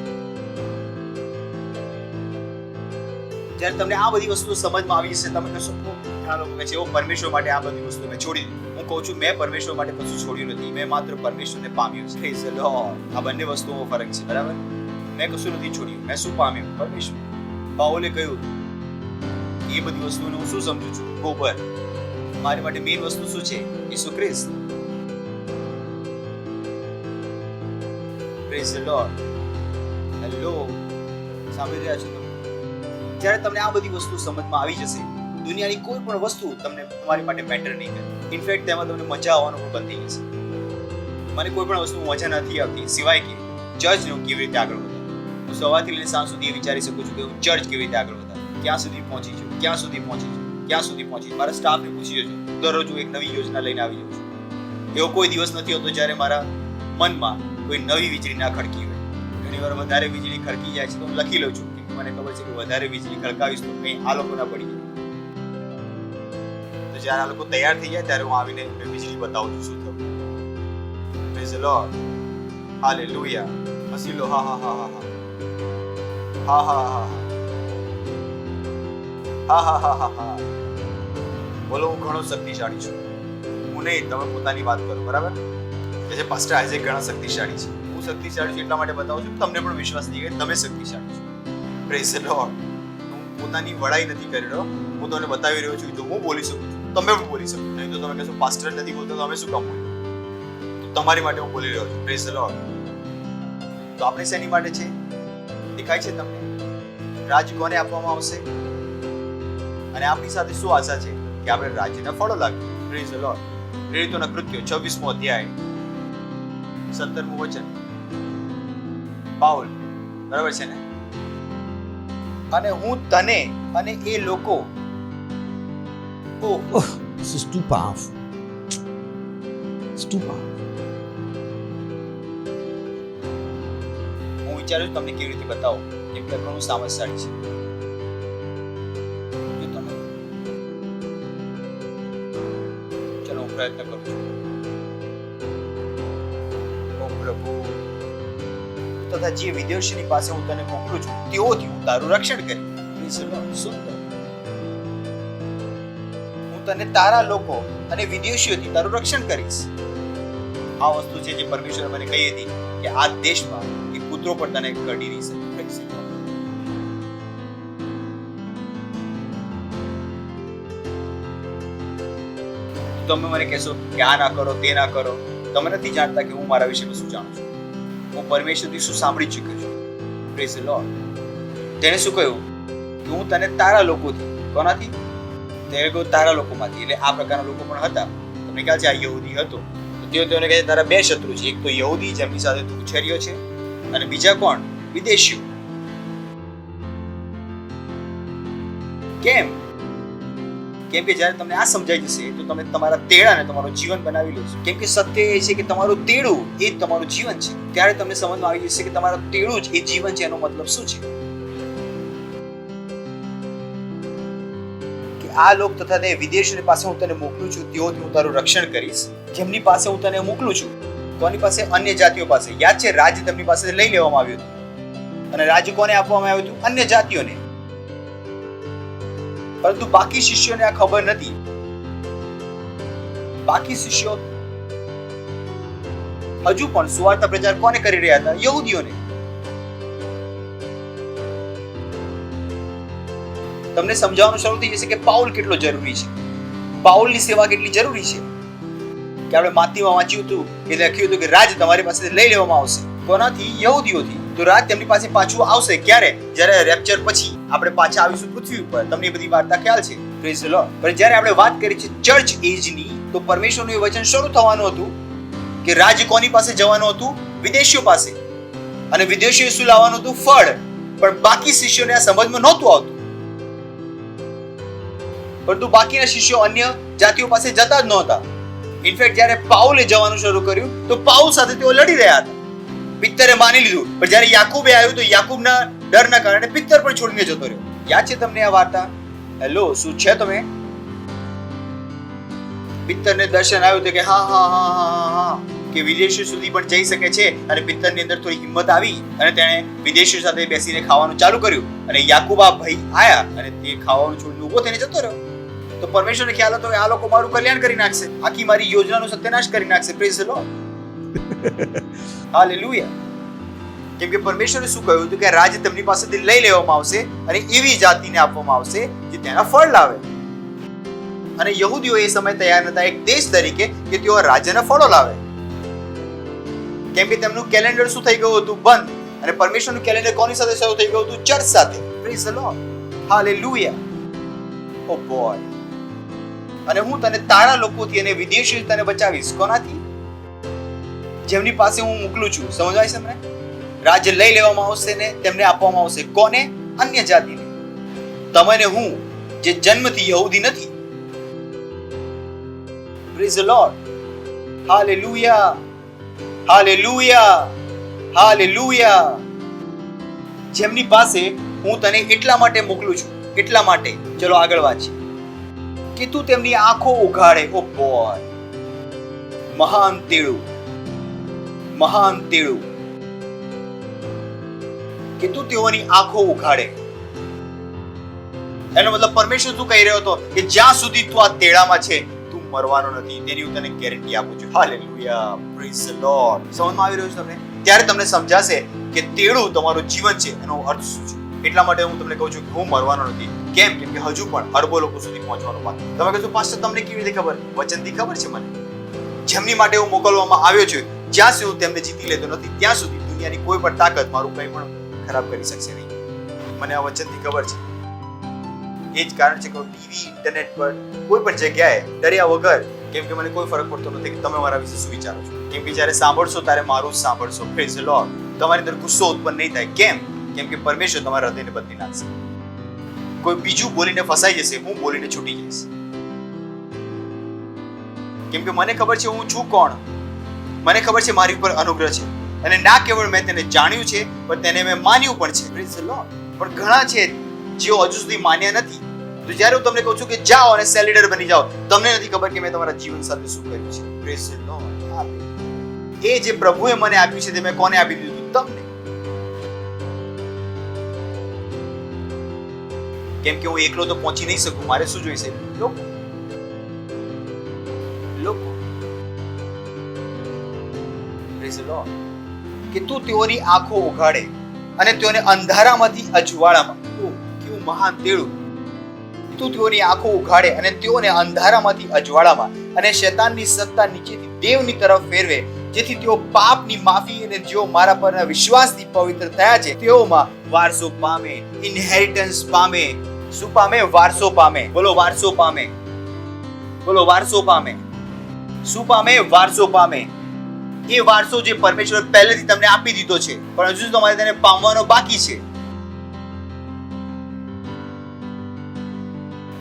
જ્યારે તમને આ બધી વસ્તુઓ સમજમાં આવી જશે, તમે કહેશો, ઘણા લોકો કહે છે ઓ પરમેશ્વર માટે આ બધી વસ્તુ મેં છોડી દીધી. હું કહું છું મેં પરમેશ્વર માટે કશું છોડ્યું નથી, મેં માત્ર પરમેશ્વરને પામ્યું છે. Praise the lord. આ બંને વસ્તુઓનો ફરક છે, બરાબર? મેં કશું નથી છોડ્યું, મેં શું પામ્યું? પરમેશ્વર. પાઉલે કહ્યું એ બધી વસ્તુને હું શું સમજુ છું? ગોબર. મારી માટે મેઇન વસ્તુ શું છે? Isu Khrist. Praise the Lord. Hello, સાંભળી રહ્યા છો તમે? જ્યારે તમને આ બધી વસ્તુ સમજમાં આવી જશે, દુનિયાની કોઈ પણ વસ્તુ તમને તમારી માટે મેટર નહીં કરે. ઇનફેક્ટ તેમાં તમને મજા આવવાનું પણ બંધ થઈ જશે. મને કોઈ પણ વસ્તુ મજા નથી આવતી સિવાય કે ચર્ચને હું કેવી રીતે આગળ વધારું. હું સવારથી લઈને સાંજ સુધી એ વિચારી શકું છું કે હું ચર્ચ કેવી રીતે આગળ વધારું, ક્યાં સુધી પહોંચી છું. મારા સ્ટાફને પૂછી જજો. દરરોજ હું એક નવી યોજના લઈને આવી જાઉં છું. એવો કોઈ દિવસ નથી હોતો જ્યારે મારા મનમાં કોઈ નવી વીજળી ના ખડકી હોય. ઘણી વાર વધારે વીજળી ખડકી જાય છે તો હું લખી લઉં છું, કે મને ખબર છે કે વધારે વીજળી ખડકાવીશ તો કંઈ આ લોકો ના પડી જાય. તો જ્યારે આ લોકો તૈયાર થઈ જાય ત્યારે હું આવીને વીજળી બતાવું છું શું થયું. Praise the Lord. હાલેલુયા. હસી લો. હા હા હા હા હા હા હા હા હા હા હા હા. બોલો, હું ઘણો શક્તિશાળી છું. હું નહીં, તમે પોતાની વાત કરો, બરાબર? કે જે પાસ્ટર આઇઝેક ઘણા શક્તિશાળી છે. હું શક્તિશાળી છું એટલા માટે બતાવું છું, તમને પણ વિશ્વાસ નહીં કે તમે શક્તિશાળી છો. Praise the lord. હું પોતાની વડાઈ નથી કરી રહ્યો, હું તમને બતાવી રહ્યો છું. જો હું બોલી શકું છું, તમે પણ બોલી શકો. નહીં તો તમે કહેશો પાસ્ટર નથી બોલતો તો અમે શું કામ બોલીએ? તો તમારી માટે હું બોલી રહ્યો છું. Praise the lord. તો આપણે શેની માટે છે? દેખાય છે તમને? રાજ કોને આપવામાં આવશે? અને આપણી સાથે શું આશા છે કે આપણે રાજ્યના ફળો લાવીએ. Praise the Lord. પ્રેરિતોના કૃત્યો 26મો અધ્યાય 17મું વચન. પાઉલ, બરાબર છે ને? અને હું તને અને એ લોકો, This is too powerful. It's too powerful. હું વિચારું છું તમને કેવી રીતે બતાવું, કેમ કે ઘણું સામર્થ્યશાળી છે. જો તમે, ચલો હું પ્રયત્ન કરું છું. ઓ પ્રભુ, તથા જે વિદેશીની પાસે હું તને મોકલું છું તેઓથી હું તારું રક્ષણ કરી. સુંદર. હું તને તારા લોકો અને વિદેશીઓથી તારું રક્ષણ કરીશ. આ વસ્તુ છે જે પરમેશ્વરે મને કહી હતી કે આ દેશમાં એ પુત્રો પર તને ઘડી નહીં શકે. તમે મને કહેશો કે આ ના કરો, તે ના કરો. તમે નથી જાણતા કે હું મારા વિશે શું જાણું છું. હું પરમેશ્વરથી શું સાંભળી ચૂક્યો છું. Praise the lord. તેણે શું કહ્યું કે હું તને તારા લોકોથી, કોનાથી? તે તારા લોકોમાંથી, એટલે આ પ્રકારના લોકો પણ હતા. તમને ખ્યાલ છે આ યહૂદી હતો. તેઓને કહે તારા બે શત્રુ છે, એક તો યહૂદી જેમની સાથે તું ઉછેર્યો છે, અને બીજા કોણ? વિદેશીઓ. કેમ? કેમ કે જ્યારે તમને આ સમજાઈ જશે તો તમે તમારા તેડાને તમારું જીવન બનાવી લેશો. કેમ કે સત્ય એ છે કે તમારું તેડું એ જ તમારું જીવન છે. ત્યારે તમને સમજમાં આવી જશે કે તમારું તેડું જ એ જીવન છે. એનો મતલબ શું છે? કે આ લોક તથા તે વિદેશીઓની પાસે હું તને મોકલું છું, તેઓથી હું તારું રક્ષણ કરીશ. જેમની પાસે હું તને મોકલું છું, કોની પાસે? અન્ય જાતિઓ પાસે. યાદ છે રાજ્ય તેમની પાસે લઈ લેવામાં આવ્યું હતું, અને રાજ્ય કોને આપવામાં આવ્યું હતું? અન્ય જાતિઓને. પરંતુ બાકી શિષ્યોને આ ખબર નથી. બાકી શિષ્યો હજુ પણ સુવાર્તા પ્રચાર કોને કરી રહ્યા હતા? યહૂદીઓને. તમને સમજાવવાનું શરૂ થઈ જશે કે પાઉલ કેટલો જરૂરી છે, પાઉલની સેવા કેટલી જરૂરી છે. કે આપણે માતીમાં વાંચ્યું હતું કે લખ્યું હતું કે રાજ તમારી પાસે લઈ લેવામાં આવશે. કોનાથી? યહૂદીઓથી. તો રાજ તેમની પાસે પાછું આવશે ક્યારે? જ્યારે રેપ્ચર પછી આપણે પાછા આવીશું પૃથ્વી ઉપર. તમને એ બધી વાર્તા ખ્યાલ છે. Praise the lord. પણ જ્યારે આપણે વાત કરી છે ચર્ચ એજની, તો પરમેશ્વરનું એ વચન શરૂ થવાનું હતું કે રાજ કોની પાસે જવાનું હતું? વિદેશીઓ પાસે. અને વિદેશીઓ શું લાવવાનું હતું? ફળ. પણ બાકી શિષ્યોને આ સમજમાં નહોતું આવતું. પરંતુ બાકીના શિષ્યો અન્ય જાતિઓ પાસે જતા જ નહોતા. ઇનફેક્ટ જ્યારે પાઉલે જવાનું શરૂ કર્યું તો પાઉલ સાથે તેઓ લડી રહ્યા હતા. પિત્તરે માની લીધું, પણ જ્યારે યાકૂબે આવ્યું તો યાકૂબના ડરના કારણે પિત્તર પણ છોડીને જતો રહ્યો. યાદ છે તમને આ વાર્તા? હેલો, શું છે તમે? પિત્તરને દર્શન આવ્યું તો કે હા કે વિદેશીઓ સુધી પણ જઈ શકે છે. અને પિત્તરની અંદર થોડી હિંમત આવી અને તેણે વિદેશીઓ સાથે બેસીને ખાવાનું ચાલુ કર્યું. અને યાકૂબ આ ભાઈ આયા અને તે ખાવાનું છોડીને ઊભો થઈને જતો રહ્યો. તો પરમેશ્વરને ખ્યાલ હતો કે આ લોકો મારું કલ્યાણ કરી નાખશે, આખી મારી યોજનાનો સત્યાનાશ કરી નાખશે. Praise the Lord. હાલેલુયા. કેમ કે પરમેશ્વરે શું કહ્યું હતું કે રાજ્ય તેમની પાસેથી લઈ લેવામાં આવશે અને એવી જાતિને આપવામાં આવશે જે તેના ફળ લાવે. અને યહૂદીઓ એ સમય તૈયાર નતા એક દેશ તરીકે કે તેઓ રાજ્યના ફળો લાવે. કેમ કે તેમનું કેલેન્ડર શું થઈ ગયું હતું? બંધ. અને પરમેશ્વરનું કેલેન્ડર કોની સાથે શરૂ થઈ ગયું હતું? ચર્ચ સાથે. Praise the Lord. Hallelujah. Oh boy. અને હું તને તારા લોકોથી અને વિદેશીઓથી તને બચાવીશ. કોનાથી? જેમની પાસે હું મોકલું છું. સમજાય છે મને? રાજ્ય લઈ લેવામાં આવશે ને તેમને આપવામાં આવશે. કોને? અન્ય જાતિને. તમને હું જે જન્મથી યહૂદી નથી. Praise the Lord. Hallelujah. Hallelujah. Hallelujah. જેમની પાસે હું તને એટલા માટે મોકલું છું. એટલા માટે. ચલો આગળ વાંચીએ. કે તું તેમની આંખો ઉઘાડે. ઓ બોય. મહાન તેડું. મહાન તેડું. કે તું તેઓની આંખો ઉઘાડે. એનો મતલબ પરમેશ્વર શું કહી રહ્યો હતો કે જ્યાં સુધી તું આ તેડામાં છે તું તું મરવાનો નથી, તેની હું તને ગેરંટી આપું છું. Hallelujah, praise the lord. સમજમાં આવી રહ્યું છે તમને? ત્યારે તમને સમજાશે કે તેડું તમારું જીવન છે એનો અર્થ શું છે. એટલા માટે હું તમને કહું છું કે હું મરવાનો નથી. કેમ? કેમ કે હજુ પણ અરબો લોકો સુધી પહોંચવાનો બાકી. તમે કહેશો પાસ્ટર તમને કેવી રીતે ખબર? વચનથી ખબર છે મને. જેમની માટે હું મોકલવામાં આવ્યો છું, જ્યાં સુધી હું તેમને જીતી લેતો નથી ત્યાં સુધી દુનિયાની કોઈ પણ તાકાત મારું કંઈ પણ ખરાબ કરી શકશે નહીં. મને આ વચનથી ખબર છે. એ જ કારણ છે કે હું ટીવી, ઇન્ટરનેટ પર કોઈ પણ જગ્યાએ ડર્યા વગર, કેમ કે મને કોઈ ફરક પડતો નથી કે તમે મારા વિશે શું વિચારો છો. કેમ કે જ્યારે સાંભળશો ત્યારે મારું જ સાંભળશો. Praise the lord. તમારી અંદર ગુસ્સો ઉત્પન્ન નહીં થાય. કેમ? કેમ કે પરમેશ્વર તમારા હૃદયને બદલી નાખશે. કોઈ બીજું બોલીને ફસાઈ જશે, હું બોલીને છૂટી જઈશ. કેમ કે મને ખબર છે હું છું કોણ. મને ખબર છે મારી ઉપર અનુગ્રહ છે, અને ના કેવળ મેં તેને જાણ્યું છે પણ તેને મેં માન્યું પણ છે. Praise the lord. પણ ઘણા છે જેઓ હજુ સુધી માન્યા નથી. તો જ્યારે હું તમને કહું છું કે જાઓ અને સેલ લીડર બની જાઓ, તમને નથી ખબર કે મેં તમારા જીવન સાથે શું કર્યું છે. Praise the lord. એ જે પ્રભુએ મને આપ્યું છે તે મેં કોને આપી દીધું? તમને. કેમ કે હું એકલો તો પહોંચી નહીં શકું. મારે શું જોઈશે? લોકો. Praise the lord. કે તું તેઓની આંખો ઉઘાડે અને તેઓને અંધારામાંથી અજવાળામાં. કેવું મહાન તેડું. તું તેઓની આંખો ઉઘાડે અને તેઓને અંધારામાંથી અજવાળામાં અને શૈતાનની સત્તા નીચેથી દેવની તરફ ફેરવે, જેથી તેઓ પાપની માફી અને જેઓ મારા પરના વિશ્વાસથી પવિત્ર થયા છે તેઓમાં વારસો પામે, ઇનહેરિટન્સ પામે. શું પામે? વારસો પામે. બોલો વારસો પામે. બોલો વારસો પામે. શું પામે? વારસો પામે. એ વારસો જે પરમેશ્વર પહેલેથી તમને આપી દીધો છે, પણ હજુ તમારે તેને પામવાનો બાકી છે.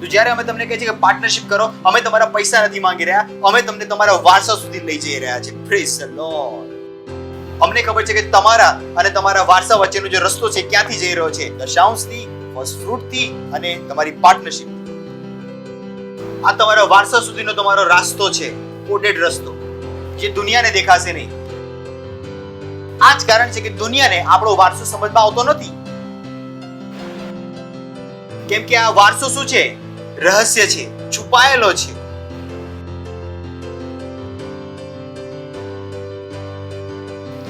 તો જ્યારે અમે તમને કહે છે કે પાર્ટનરશિપ કરો, અમે તમારા પૈસા નથી માંગી રહ્યા, અમે તમને તમારા વારસા સુધી લઈ જઈ રહ્યા છે. Praise the lord. અમને ખબર છે કે તમારા અને તમારા વારસા વચ્ચેનો જે રસ્તો છે ક્યાંથી જઈ રહ્યો છે? દશાંશથી, ફર્સ્ટ ફ્રૂટથી અને તમારી પાર્ટનરશિપ. આ તમારા વારસા સુધીનો તમારો રાસ્તો છે, કોડેડ રસ્તો, જે દુનિયાને દેખાશે નહીં. આ જ કારણ છે કે દુનિયાને આપણો વારસો સમજમાં આવતો નથી. કેમ કે આ વારસો શું છે? રહસ્ય છે, છુપાયેલો છે.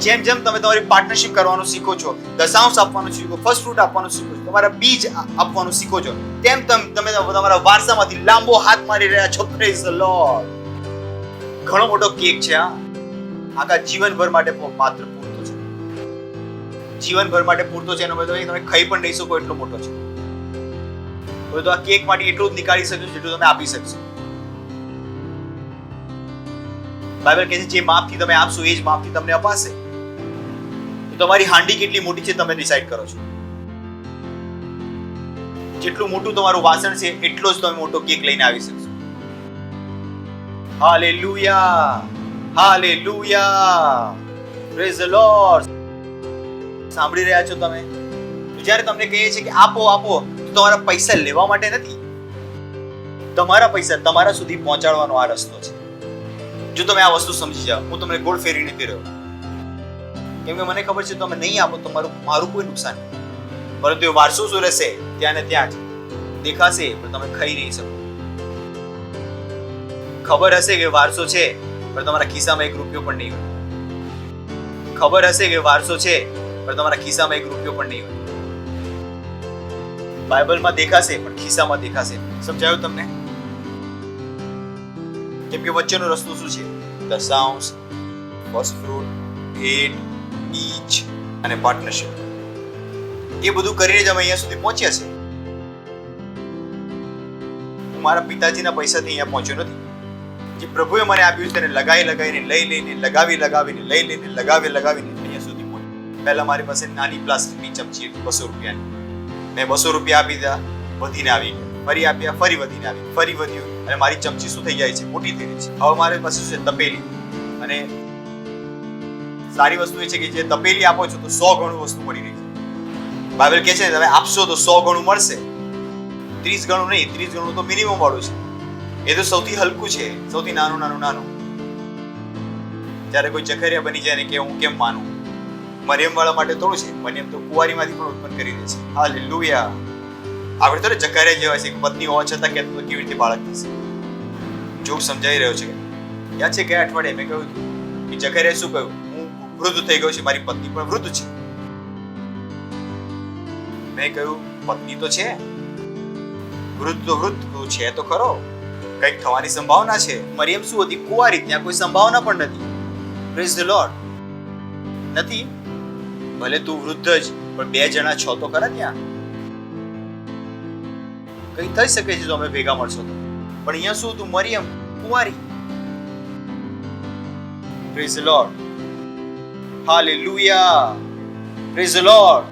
જેમ જેમ તમે તમારી પાર્ટનરશિપ કરવાનું શીખો છો, દશાંશ આપવાનું શીખો, ફર્સ્ટ ફ્રૂટ આપવાનું શીખો છો, તમારા બીજ આપવાનું શીખો છો, તેમ તમે તમારા વારસામાંથી લાંબો હાથ મારી રહ્યા છો. Praise the lord. ઘણો મોટો કેક છે. આખા જીવનભર માટે માત્ર પૂરતો છે. જીવનભર માટે પૂરતો છે એનો મતલબ તમે ખાઈ પણ નહીં શકો એટલો મોટો છે. તો આ કેક માટે એટલું જ નીકાળી શકશો જેટલું તમે આપી શકશો. બાઇબલ કહે છે જે માપથી તમે આપશો એ જ માપથી તમને અપાશે. તો તમારી હાંડી કેટલી મોટી છે તમે ડિસાઈડ કરો છો. જેટલું મોટું તમારું વાસણ છે એટલો જ તમે મોટો કેક લઈને આવી શકશો. Hallelujah, hallelujah, praise the Lord. સાંભળી રહ્યા છો તમે? જ્યારે તમને કહીએ છીએ કે આપો આપો, તો તમારા પૈસા લેવા માટે નથી. તમારા પૈસા તમારા સુધી પહોંચાડવાનો આ રસ્તો છે. જો તમે આ વસ્તુ સમજી જાઓ, હું તમને ગોળ ફેરી નથી રહ્યો. કેમ કે મને ખબર છે તમે નહીં આપો તો મારું કોઈ નુકસાન નહીં. પરંતુ એ વારસો શું રહેશે? ત્યાં ને ત્યાં જ દેખાશે, પણ તમે ખાઈ નહીં શકો. ખબર હશે કે વારસો છે, પણ તમારા ખિસ્સામાં 1 રૂપિયો પણ નહીં હોય. ખબર હશે કે વારસો છે, પણ તમારા ખિસ્સામાં 1 રૂપિયો પણ નહીં હોય. બાઇબલમાં દેખાશે પણ ખિસ્સામાં દેખાશે. સમજાયું તમને? કેમ કે વચ્ચેનો રસ્તો શું છે? દશાંશ, ફર્સ્ટ ફ્રૂટ, ભેટ, બીજ અને પાર્ટનરશિપ. એ બધું કરીને જ અમે અહીંયા સુધી પહોંચ્યા છે. હું મારા પિતાજીના પૈસાથી અહીંયા પહોંચ્યો નથી. જે પ્રભુએ મને આપ્યું તેને લગાવીને લઈ લઈને લગાવીને લઈ લઈને લગાવીને અહીંયા સુધી પહોંચ્યો. પહેલા મારી પાસે નાની પ્લાસ્ટિકની ચમચી હતી 200 રૂપિયાની. મેં 200 રૂપિયા આપી દીધા, વધીને આવી ગયા. ફરી આપ્યા, ફરી વધીને આવી, ફરી વધ્યું, અને મારી ચમચી શું થઈ જાય છે? મોટી થઈ રહી છે. હવે મારી પાસે શું છે? તપેલી. અને સારી વસ્તુ એ છે કે જે તપેલી આપો છો તો 100 ગણું વસ્તુ મળી રહી છે. બાઇબલ કહે છે તમે આપશો તો 100 ગણું મળશે. 30 ગણું નહીં, 30 ગણું તો મિનિમમ વાળું છે. એ તો સૌથી હલકું છે, સૌથી નાનું. જ્યારે કોઈ જખરિયા બની જાય ને કે હું કેમ માનું? મરિયમ વાળા માટે થોડું છે. મરિયમ તો કુંવારીમાંથી પણ ઉત્પન્ન કરી દે છે. હાલેલુયા. આપણે તો જખરિયા જેવા છે, પત્ની હોવા છતાં કે કેવી રીતે બાળક થશે? જોક સમજાઈ રહ્યો છે? યાદ છે ગયા અઠવાડિયે મેં કહ્યું હતું કે જકરિયાએ શું કહ્યું? હું વૃદ્ધ થઈ ગયો છે, મારી પત્ની પણ વૃદ્ધ છે. મેં કહ્યું પત્ની તો છે, વૃદ્ધ તો વૃદ્ધ છે તો ખરો, કંઈક થવાની સંભાવના છે. મરિયમ શું હતી? કુંવારી, ત્યાં કોઈ સંભાવના પણ નથી. Praise the lord. નથી, ભલે તું વૃદ્ધ જ, પણ 2 જણા છો તો ખરા ત્યાં. કઈ થઈ શકે છે જો અમે ભેગા મળશો તો. પણ અહીંયા શું હતું? મરિયમ કુંવારી. Praise the Lord. Hallelujah. Praise the Lord.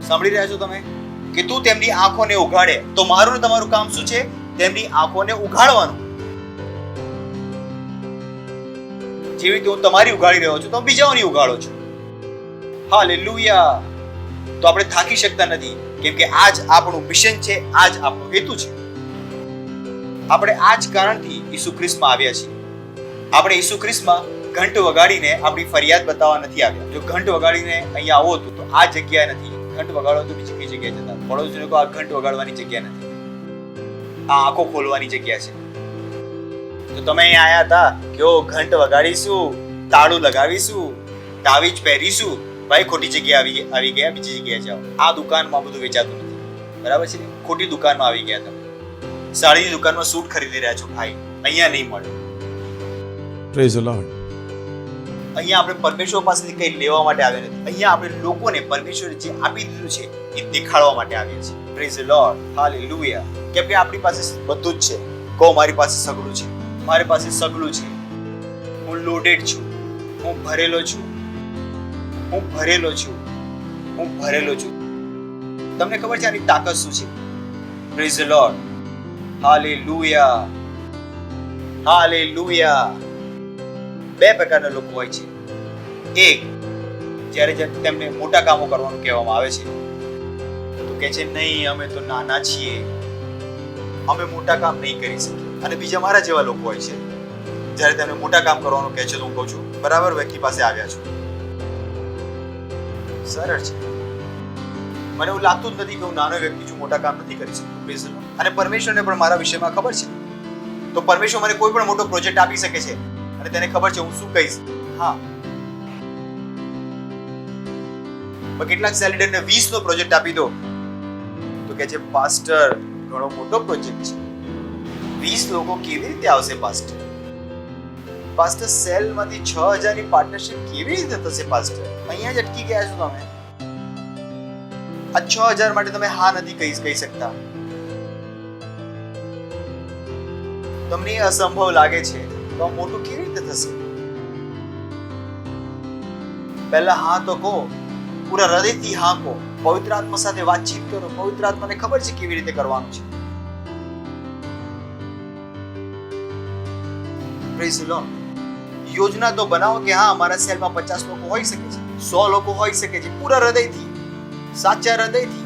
સાંભળી રહ્યા છો તમે? કે તું તેમની આંખોને ઉઘાડે. તો મારું ને તમારું કામ શું છે? તેમની આંખોને ઉઘાડવાનું. જેવી રીતે હું તમારી ઉઘાડી રહ્યો છું, તમે બીજાઓની ઉઘાડો છો. હાલેલુયા. તો આપણે થાકી શકતા નથી, કેમ કે આ જ આપણું મિશન છે, આ જ આપણો હેતુ છે. આપણે આ જ કારણથી ઈસુ ખ્રિસ્તમાં આવ્યા છીએ. આપણે ઈસુ ખ્રિસ્તમાં ઘંટ વગાડીને આપણી ફરિયાદ બતાવવા નથી આવ્યા. જો ઘંટ વગાડીને અહીંયા આવો તો આ જગ્યા નથી. ઘંટ વગાડો તો બીજી કઈ જગ્યાએ જતા. પડોશીને કહો આ ઘંટ વગાડવાની જગ્યા નથી, આ આંખો ખોલવાની જગ્યા છે. તો તમે અહીંયા આયા હતા કે ઘંટ વગાડીશું, તાળું લગાવીશું, તાવીજ પહેરીશું. ભાઈ ખોટી જગ્યાએ આવી ગયા, બીજી જગ્યાએ જાઓ. આ દુકાનમાં બધું વેચાતું નથી, બરાબર છે? ખોટી દુકાનમાં આવી ગયા તમે. સાડીની દુકાનમાં સૂટ ખરીદી રહ્યા છો ભાઈ, અહીંયા નહીં મળે. Praise the Lord. અહીંયા આપણે પરમેશ્વર પાસેથી કંઈ લેવા માટે આવ્યા નથી. અહીંયા આપણે લોકોને પરમેશ્વરે જે આપી દીધું છે એ દેખાડવા માટે આવ્યા છીએ. Praise the Lord. હાલેલુયા. કેમ કે આપણી પાસે બધું જ છે. કહો મારી પાસે સગળું છે, મારી પાસે સગળું છે. હું લોડેડ છું, હું ભરેલો છું, હું ભરેલો છું, હું ભરેલો છું. તમને ખબર છે આની તાકાત શું છે? Praise the Lord. Hallelujah. Hallelujah. 2 પ્રકારના લોકો હોય છે. એક, જ્યારે તેમને મોટા કામો કરવાનું કહેવામાં આવે છે તો કહે છે નહીં, અમે તો નાના છીએ, અમે મોટા કામ નહીં કરી શકીએ. અને બીજા મારા જેવા લોકો હોય છે, જ્યારે તેમને મોટા કામ કરવાનું કહે છે તો હું કહું છું બરાબર વ્યક્તિ પાસે આવ્યા છો. સરળ છે. મને એવું લાગતું જ નથી કે હું નાનો વ્યક્તિ છું, મોટા કામ નથી કરી શકતો. અને પરમેશ્વરને પણ મારા વિષયમાં ખબર છે. તો પરમેશ્વર મને કોઈ પણ મોટો પ્રોજેક્ટ આપી શકે છે અને તેને ખબર છે હું શું કહીશ. હા, પણ કેટલાક સેલ લીડરને 20 નો પ્રોજેક્ટ આપી દો તો કહે છે પાસ્ટર ઘણો મોટો પ્રોજેક્ટ છે. 20 લોકો કેવી રીતે આવશે પાસ્ટર? પાસ્ટર સેલમાંથી 6000 ની પાર્ટનરશિપ કેવી રીતે થશે પાસ્ટર? અહીંયા જ અટકી ગયા છો તમે. આ 6000 માટે તમે હા નથી કહી શકતા. તમને એ અસંભવ લાગે છે તો મોટું કેવી રીતે થશે? પહેલા હા તો કહો, પૂરા હૃદયથી હા કહો, પવિત્ર આત્મા સાથે વાતચીત કરો. પવિત્ર આત્માને ખબર છે કેવી રીતે કરવાનું છે. Praise the lord. યોજના તો બનાવો કે હા અમારા સેલમાં 50 લોકો હોઈ શકે છે, 100 લોકો હોઈ શકે છે, પૂરા હૃદયથી, સાચા હૃદયથી.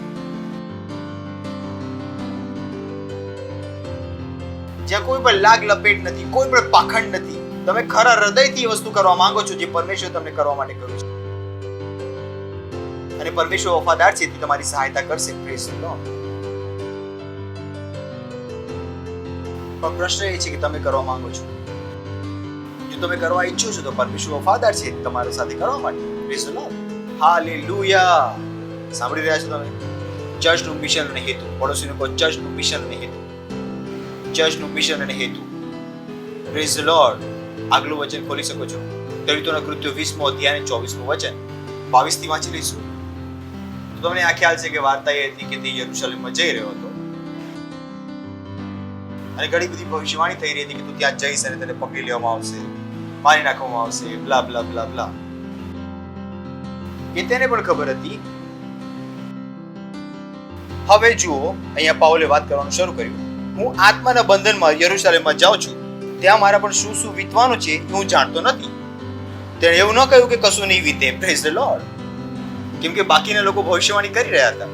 જ્યાં કોઈ પણ લાગ લપેટ નથી, કોઈ પણ પાખંડ નથી. તમે ખરા હૃદયથી એ વસ્તુ કરવા માંગો છો જે પરમેશ્વર તમને કરવા માટે કહ્યું છે. અને પરમેશ્વર વફાદાર છે, તે તમારી સહાયતા કરશે. Praise the lord. પણ પ્રશ્ન એ છે કે તમે કરવા માંગો છો. જો તમે કરવા ઈચ્છો છો તો પરમેશ્વર વફાદાર છે તમારા સાથે કરવા માટે. Praise the Lord. હાલેલુયા. સાંભળી રહ્યા છો તમે? ચર્ચનું મિશન અને હેતુ. પડોશીને કહો ચર્ચનું મિશન અને હેતુ. ચર્ચનું મિશન અને હેતુ. Praise the lord. આગલું વચન ખોલી શકો છો. તળિતોના કૃત્યો 20મો અધ્યાય અને 24મું વચન 22 થી વાંચી લઈશું. તો તમને આ ખ્યાલ છે કે વાર્તા એ હતી કે તે યરુશલેમમાં જઈ રહ્યો હતો અને ઘણી બધી ભવિષ્યવાણી થઈ રહી હતી કે તું ત્યાં જઈશ અને તને પકડી લેવામાં આવશે, મારી નાખવામાં આવશે, બ્લા બ્લા બ્લા બ્લા. એ તેને પણ ખબર હતી. હવે જુઓ, અહીંયા પાઉલે વાત કરવાનું શરૂ કર્યું. હું આત્માના બંધનમાં યરુશલેમમાં જાઉં છું, ત્યાં મારા પણ શું શું વીતવાનું છે હું જાણતો નથી. તેણે એવું ન કહ્યું કે કશું નહીં વીતે. Praise the lord. કેમ કે બાકીના લોકો ભવિષ્યવાણી કરી રહ્યા હતા,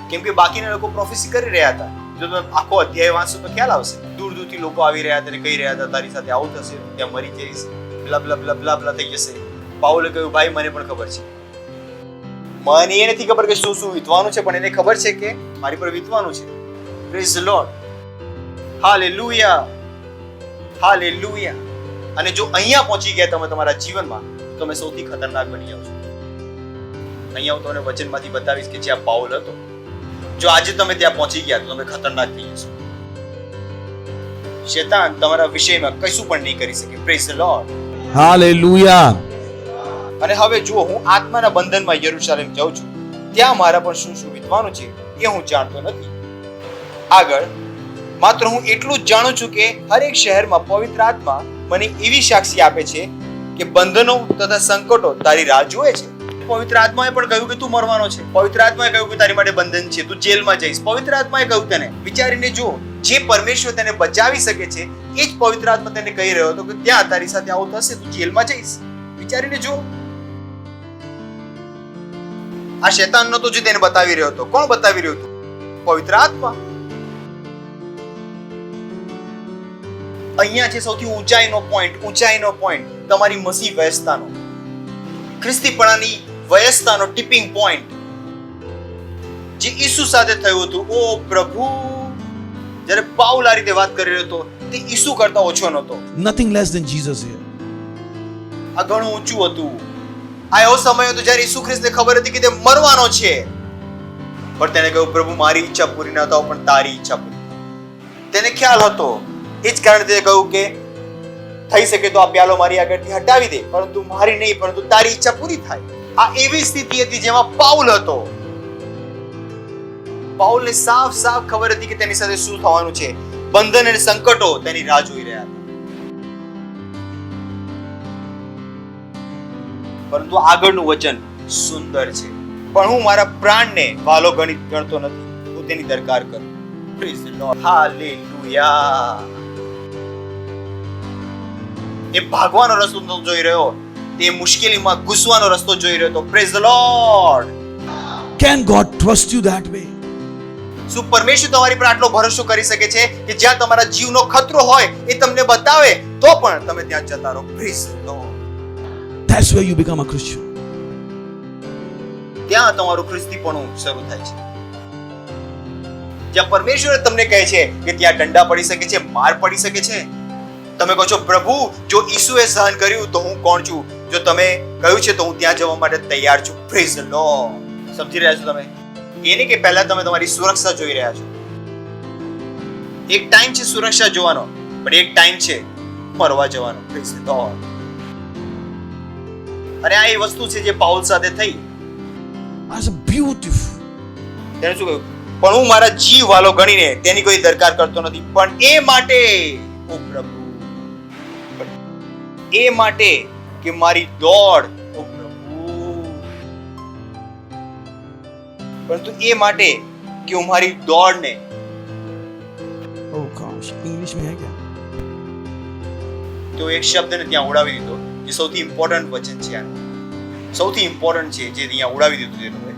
કેમ કે બાકીના લોકો પ્રોફેસી કરી રહ્યા હતા. જો તમે આખો અધ્યાય વાંચશો તો ખ્યાલ આવશે. દૂર દૂરથી લોકો આવી રહ્યા હતા અને કહી રહ્યા હતા તારી સાથે આવું થશે, ત્યાં મરી જઈશ, બ્લા બ્લા બ્લા બ્લા બ્લા થઈ જશે. પાઉલે કહ્યું ભાઈ મને પણ ખબર છે. મને એ નથી ખબર કે શું શું વીતવાનું છે, પણ એને ખબર છે કે મારી પર વીતવાનું છે. Praise the Lord. Hallelujah. Hallelujah. અને જો અહીંયા પહોંચી ગયા તમે તમારા જીવનમાં, તો તમે સૌથી ખતરનાક બની જાવ છો. અહીંયા હું તમને વચનમાંથી બતાવીશ કે જ્યાં પાઉલ હતો, જો આજે તમે ત્યાં પહોંચી ગયા તો તમે ખતરનાક થઈ જશો. શેતાન તમારા વિષયમાં કશું પણ નહીં કરી શકે. Praise the lord. Hallelujah. અને હવે જુઓ, હું આત્માના બંધનમાં યરૂશાલેમ જાઉં છું. ત્યાં મારા પર શું શું વીતવાનું છે એ હું જાણતો નથી. આગળ માત્ર હું એટલું જ જાણું છું કે હરેક શહેરમાં પવિત્ર આત્મા મને એવી સાક્ષી આપે છે કે બંધનો તથા સંકટો તારી રાહ જુએ છે. પવિત્ર આત્માએ પણ કહ્યું કે તું મરવાનો છે. પવિત્ર આત્માએ કહ્યું કે તારી માટે બંધન છે, તું જેલમાં જઈશ. પવિત્ર આત્માએ કહ્યું તેને. વિચારીને જુઓ, જે પરમેશ્વર તેને બચાવી શકે છે એ જ પવિત્ર આત્મા તેને કહી રહ્યો હતો કે ત્યાં તારી સાથે આવું થશે, તું જેલમાં જઈશ. વિચારીને જુઓ. આ શૈતાન નતો જે તેને બતાવી રહ્યો હતો. કોણ બતાવી રહ્યો હતો? પવિત્ર આત્મા. અહીંયા છે સૌથી ઊંચાઈનો પોઈન્ટ, તમારી મસીહ વ્યસ્તતાનો, ખ્રિસ્તીપણાની વ્યસ્તતાનો ટિપિંગ પોઈન્ટ જે ઈસુ સાથે થયું હતું. ઓ પ્રભુ, જ્યારે પાઉલ આ રીતે વાત કરી રહ્યો હતો તે ઈસુ કરતા ઓછો નહોતો. Nothing less than Jesus here. આ ઘણું ઊંચું હતું. આ એવો સમય હતો જ્યારે ઈસુ ખ્રિસ્તને ખબર હતી કે તે મરવાનો છે, પણ તેને કહ્યું, પ્રભુ મારી ઈચ્છા પૂરી ન થાય પણ તારી ઈચ્છા પૂરી થાય. તેને ખ્યાલ હતો. એ જ કારણે તે કહ્યું કે થઈ શકે તો આ પ્યાલો મારી આગળથી હટાવી દે, પરંતુ મારી નહીં, પરંતુ તારી ઈચ્છા પૂરી થાય. આ એવી સ્થિતિ હતી જેમાં પાઉલ હતો. પાઉલને સાફ સાફ ખબર હતી કે તેની સાથે શું થવાનું છે. બંધન અને સંકટો તેની રાહ જોઈ રહ્યા હતા. પરંતુ આગળનું વચન સુંદર છે. પણ હું મારા પ્રાણને વાલો ગણતો નથી, હું તેની દરકાર કરું. Praise the Lord. હાલેલુયા. એ ભાગવાનો રસ્તો નતો જોઈ રહ્યો, તે મુશ્કેલીમાં ઘૂસવાનો રસ્તો જોઈ રહ્યો હતો. Praise the lord. Can God trust you that way? શું પરમેશ્વર તમારી પર આટલો ભરોસો કરી શકે છે કે જ્યાં તમારા જીવનો ખતરો હોય એ તમને બતાવે તો પણ તમે ત્યાં જતા રહો? Praise the lord. That's where you become a Christian. ત્યાં તમારું ખ્રિસ્તીપણું શરૂ થાય છે. જ્યાં પરમેશ્વર તમને કહે છે કે ત્યાં દંડા પડી શકે છે, માર પડી શકે છે. તમે કહો છો, પ્રભુ જો ઈસુએ સહન કર્યું તો હું કોણ છું? જો તમે કહ્યું છે તો હું ત્યાં જવા માટે તૈયાર છું. Praise the lord. સમજી રહ્યા છો તમે? એ નહીં કે પહેલા તમે તમારી સુરક્ષા જોઈ રહ્યા છો. એક ટાઈમ છે સુરક્ષા જોવાનો, પણ એક ટાઈમ છે મરવા જવાનો. Praise the lord. અને આ એ વસ્તુ છે જે પાઉલ સાથે થઈ. That's a beautiful. તેને શું કહ્યું? પણ હું મારા જીવ વાલો ગણીને તેની કોઈ દરકાર કરતો નથી, પણ એ માટે, ઓ પ્રભુ, એ માટે કે મારી દોડ, ઓ પ્રભુ, પરંતુ એ માટે કે હું મારી દોડને, Oh gosh, English में है क्या? તો એક શબ્દને ત્યાં ઉડાવી દીધો જે સૌથી ઇમ્પોર્ટન્ટ વચન છે. આનું સૌથી ઇમ્પોર્ટન્ટ છે જે અહીંયા ઉડાવી દીધું છે તમે,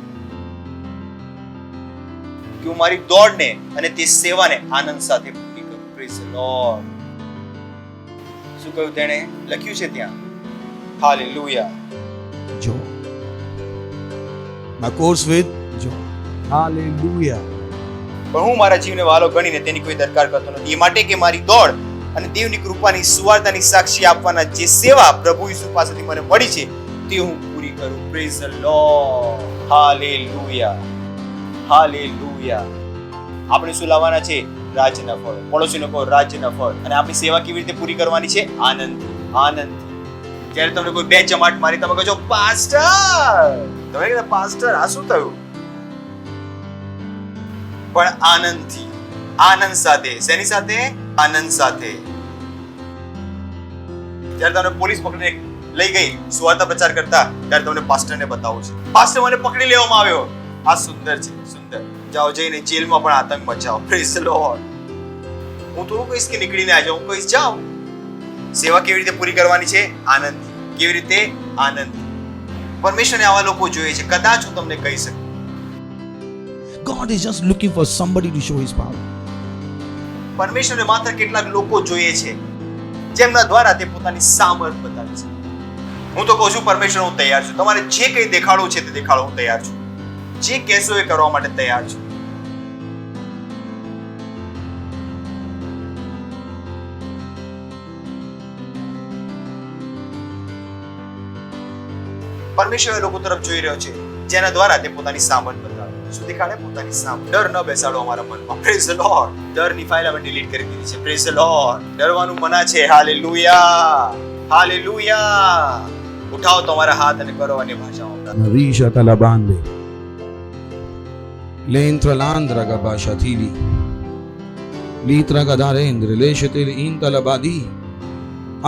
કે હું મારી દોડને અને તે સેવાને આનંદ સાથે પૂરી કરું. Praise the lord. શું કહ્યું તેણે? લખ્યું છે ત્યાં, hallelujah. Joy. My course with joy. Hallelujah. પણ હું મારા જીવને વાલો ગણીને તેની કોઈ દરકાર કરતો નથી. એ માટે કે મારી દોડ અને દેવની કૃપાની સુવાર્તાની સાક્ષી આપવાના જે સેવા પ્રભુ ઈસુ પાસેથી મને મળી છે તે હું પૂરી કરું. Praise the Lord. Hallelujah. Hallelujah. આપણે શું લાવવાના છે? રાજ્યના ફળ. પડોશીનો કહો, રાજ્યના ફળ. અને આપણી સેવા કેવી રીતે પૂરી કરવાની છે? આનંદથી. આનંદથી. જ્યારે તમને કોઈ બે ચમાટ મારી તમે કહો છો, પાસ્ટર, તમે કહો પાસ્ટર આ શું થયું? પણ આનંદથી, આનંદ સાથે. શેની સાથે? આનંદ સાથે. જ્યારે તમને પોલીસ પકડીને લઈ ગઈ સુવાર્તા પ્રચાર કરતા, ત્યારે તમને પાસ્ટરને બતાવું છે, પાસ્ટર મને પકડી લેવામાં આવ્યો. આ સુંદર છે, સુંદર. જાઓ જઈને જેલમાં પણ આતંક મચાવો. Praise the lord. હું થોડું કહીશ કે નીકળીને આ જાઓ, હું કહીશ જાઓ. સેવા કેવી રીતે પૂરી કરવાની છે? આનંદથી. કેવી રીતે? આનંદથી. પરમેશ્વરને આવા લોકો જોઈએ છે. કદાચ હું તમને કહી શકું, God is just looking for somebody to show His power. પરમેશ્વરને માત્ર કેટલાક લોકો જોઈએ છે જેમના દ્વારા તે પોતાની સામર્થ બતાવે છે. હું તો કહું છું, પરમેશ્વર હું તૈયાર છું. તમારે જે કંઈ દેખાડવું છે તે દેખાડો, હું તૈયાર છું. જે કહેશો એ કરવા માટે તૈયાર છું. પરમેશ્વર એ લોકો તરફ જોઈ રહ્યો છે જેના દ્વારા તે પોતાની સામર્થ બતાવે. શું દેખાડે? પોતાની સામર્થ. ડર ન બેસાડો અમારા મનમાં. Praise the Lord. ડરની ફાઇલ અમે ડિલીટ કરી દીધી છે. Praise the Lord. ડરવાનું મના છે. Hallelujah, hallelujah. ઉઠાવો તમારા હાથ અને કરો અન્ય ભાષાઓમાં. Marisha talabande. Lentra landra gabasha tili. Litra gadarendre leshetele intalabadi.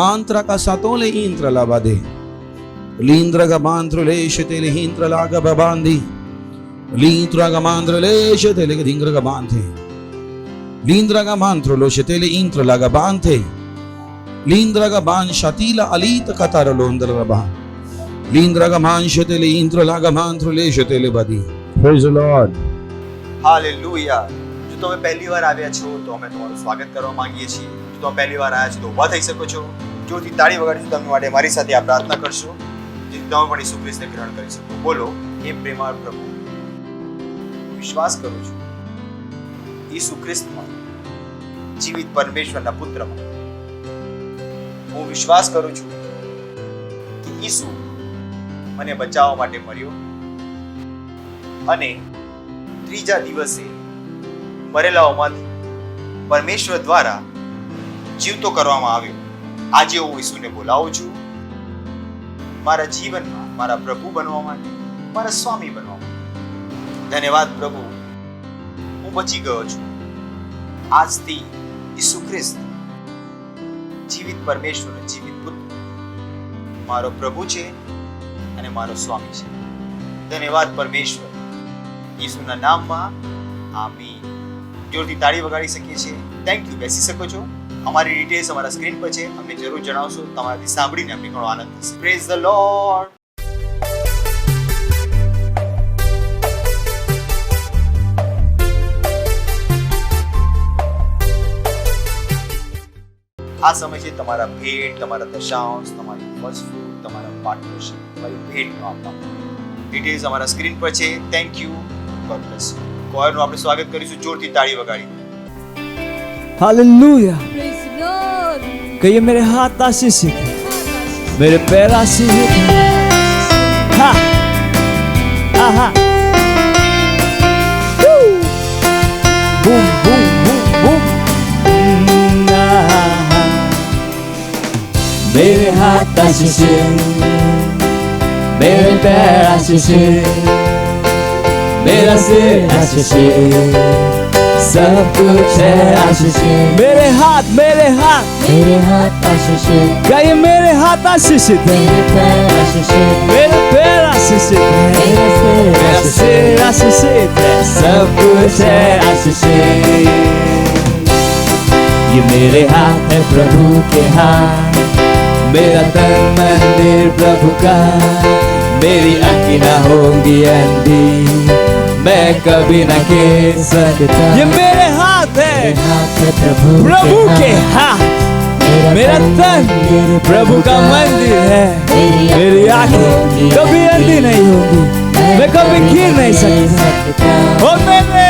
Antra kasatole intralabade. Lindra gabantro leshetele intralagababandi. Litra gamandra leshetele dingra gabante. Lindra gamantro leshetele intralagabante. Lindra gaban shatila alita kataralondra gaban. Lindra gaman shetele intralagamantro leshetele badi. Praise the Lord. Hallelujah. જો તમે પહેલી વાર આવ્યા છો તો અમે તમારું સ્વાગત કરવા માંગીએ છીએ. જો તમે પહેલી વાર આવ્યા છો તો ઊભા થઈ શકો છો. જોરથી તાળી વગાડીશું તમે માટે મારી સાથે આ પ્રાર્થના કરશો જેથી તમે પણ ઈસુ ખ્રિસ્તને ગ્રહણ કરી શકો. બોલો, હે પ્રેમાળ પ્રભુ, હું વિશ્વાસ કરું છું ઈસુ ખ્રિસ્તમાં, જીવિત પરમેશ્વરના પુત્રમાં. હું વિશ્વાસ કરું છું કે ઈસુ મને બચાવવા માટે મર્યો અને ત્રીજા દિવસે મરેલાઓમાંથી પરમેશ્વર દ્વારા જીવતો કરવામાં આવ્યો. આજે હું ઈસુને બોલાવું છું મારા જીવનમાં મારા પ્રભુ બનવા માટે, મારા સ્વામી બનવા માટે. ધન્યવાદ પ્રભુ, હું બચી ગયો છું. આજથી ઈસુ ખ્રિસ્ત જીવિત પરમેશ્વર, જીવિત પુત્ર મારો પ્રભુ છે અને મારો સ્વામી છે. ધન્યવાદ પરમેશ્વર. ઈસુના નામમાં આમીન. જોરથી તાળી વગાડી શકીએ છીએ. Thank you. બેસી શકો છો. અમારી ડિટેલ્સ અમારા સ્ક્રીન પર છે, અમને જરૂર જણાવશો. તમારાથી સાંભળીને અમને ઘણો આનંદ થશે. Praise the lord. આ સમય છે તમારા ભેટ, તમારા દશાંશ, તમારી ફર્સ્ટ ફ્રૂટ, તમારા પાર્ટનરશિપ, તમારી ભેટનો આપવા. ડિટેલ્સ અમારા સ્ક્રીન પર છે. Thank you. God bless you. કોયરનું આપણે સ્વાગત કરીશું જોરથી તાળી વગાડી. हालेलुया. Praise the Lord. कहिए मेरे हाथ आशीषित है, मेरे पैर आशीषित है. हा आहा बूम बूम बूम बूम. मेरे हाथ आशीषित, मेरे पैर आशीषित, मेरा सिर आशीषित, सब कुछ है आशीषित. मेरे हाथ मेरे हाथ आशीषित, कहिए मेरे हाथ आशीषित है, मेरे पैर आशीषित, मेरे पैर आशीषित है, मेरा मेरा सिर सिर आशीषित है. सब कुछ है आशीषित. ये मेरे हाथ है प्रभु के हाथ, मेरा तन मंदिर प्रभु का. मेरी आँखें ना होंगी अंधी, मैं कभी न गिर सकता. ये मेरे हाथ है हाथ है प्रभु प्रभु के हाथ, मेरा तन प्रभु का मंदिर है. मेरी आंखें कभी अंधी नहीं होगी, मैं कभी गिर नहीं सकता. ओ मैंने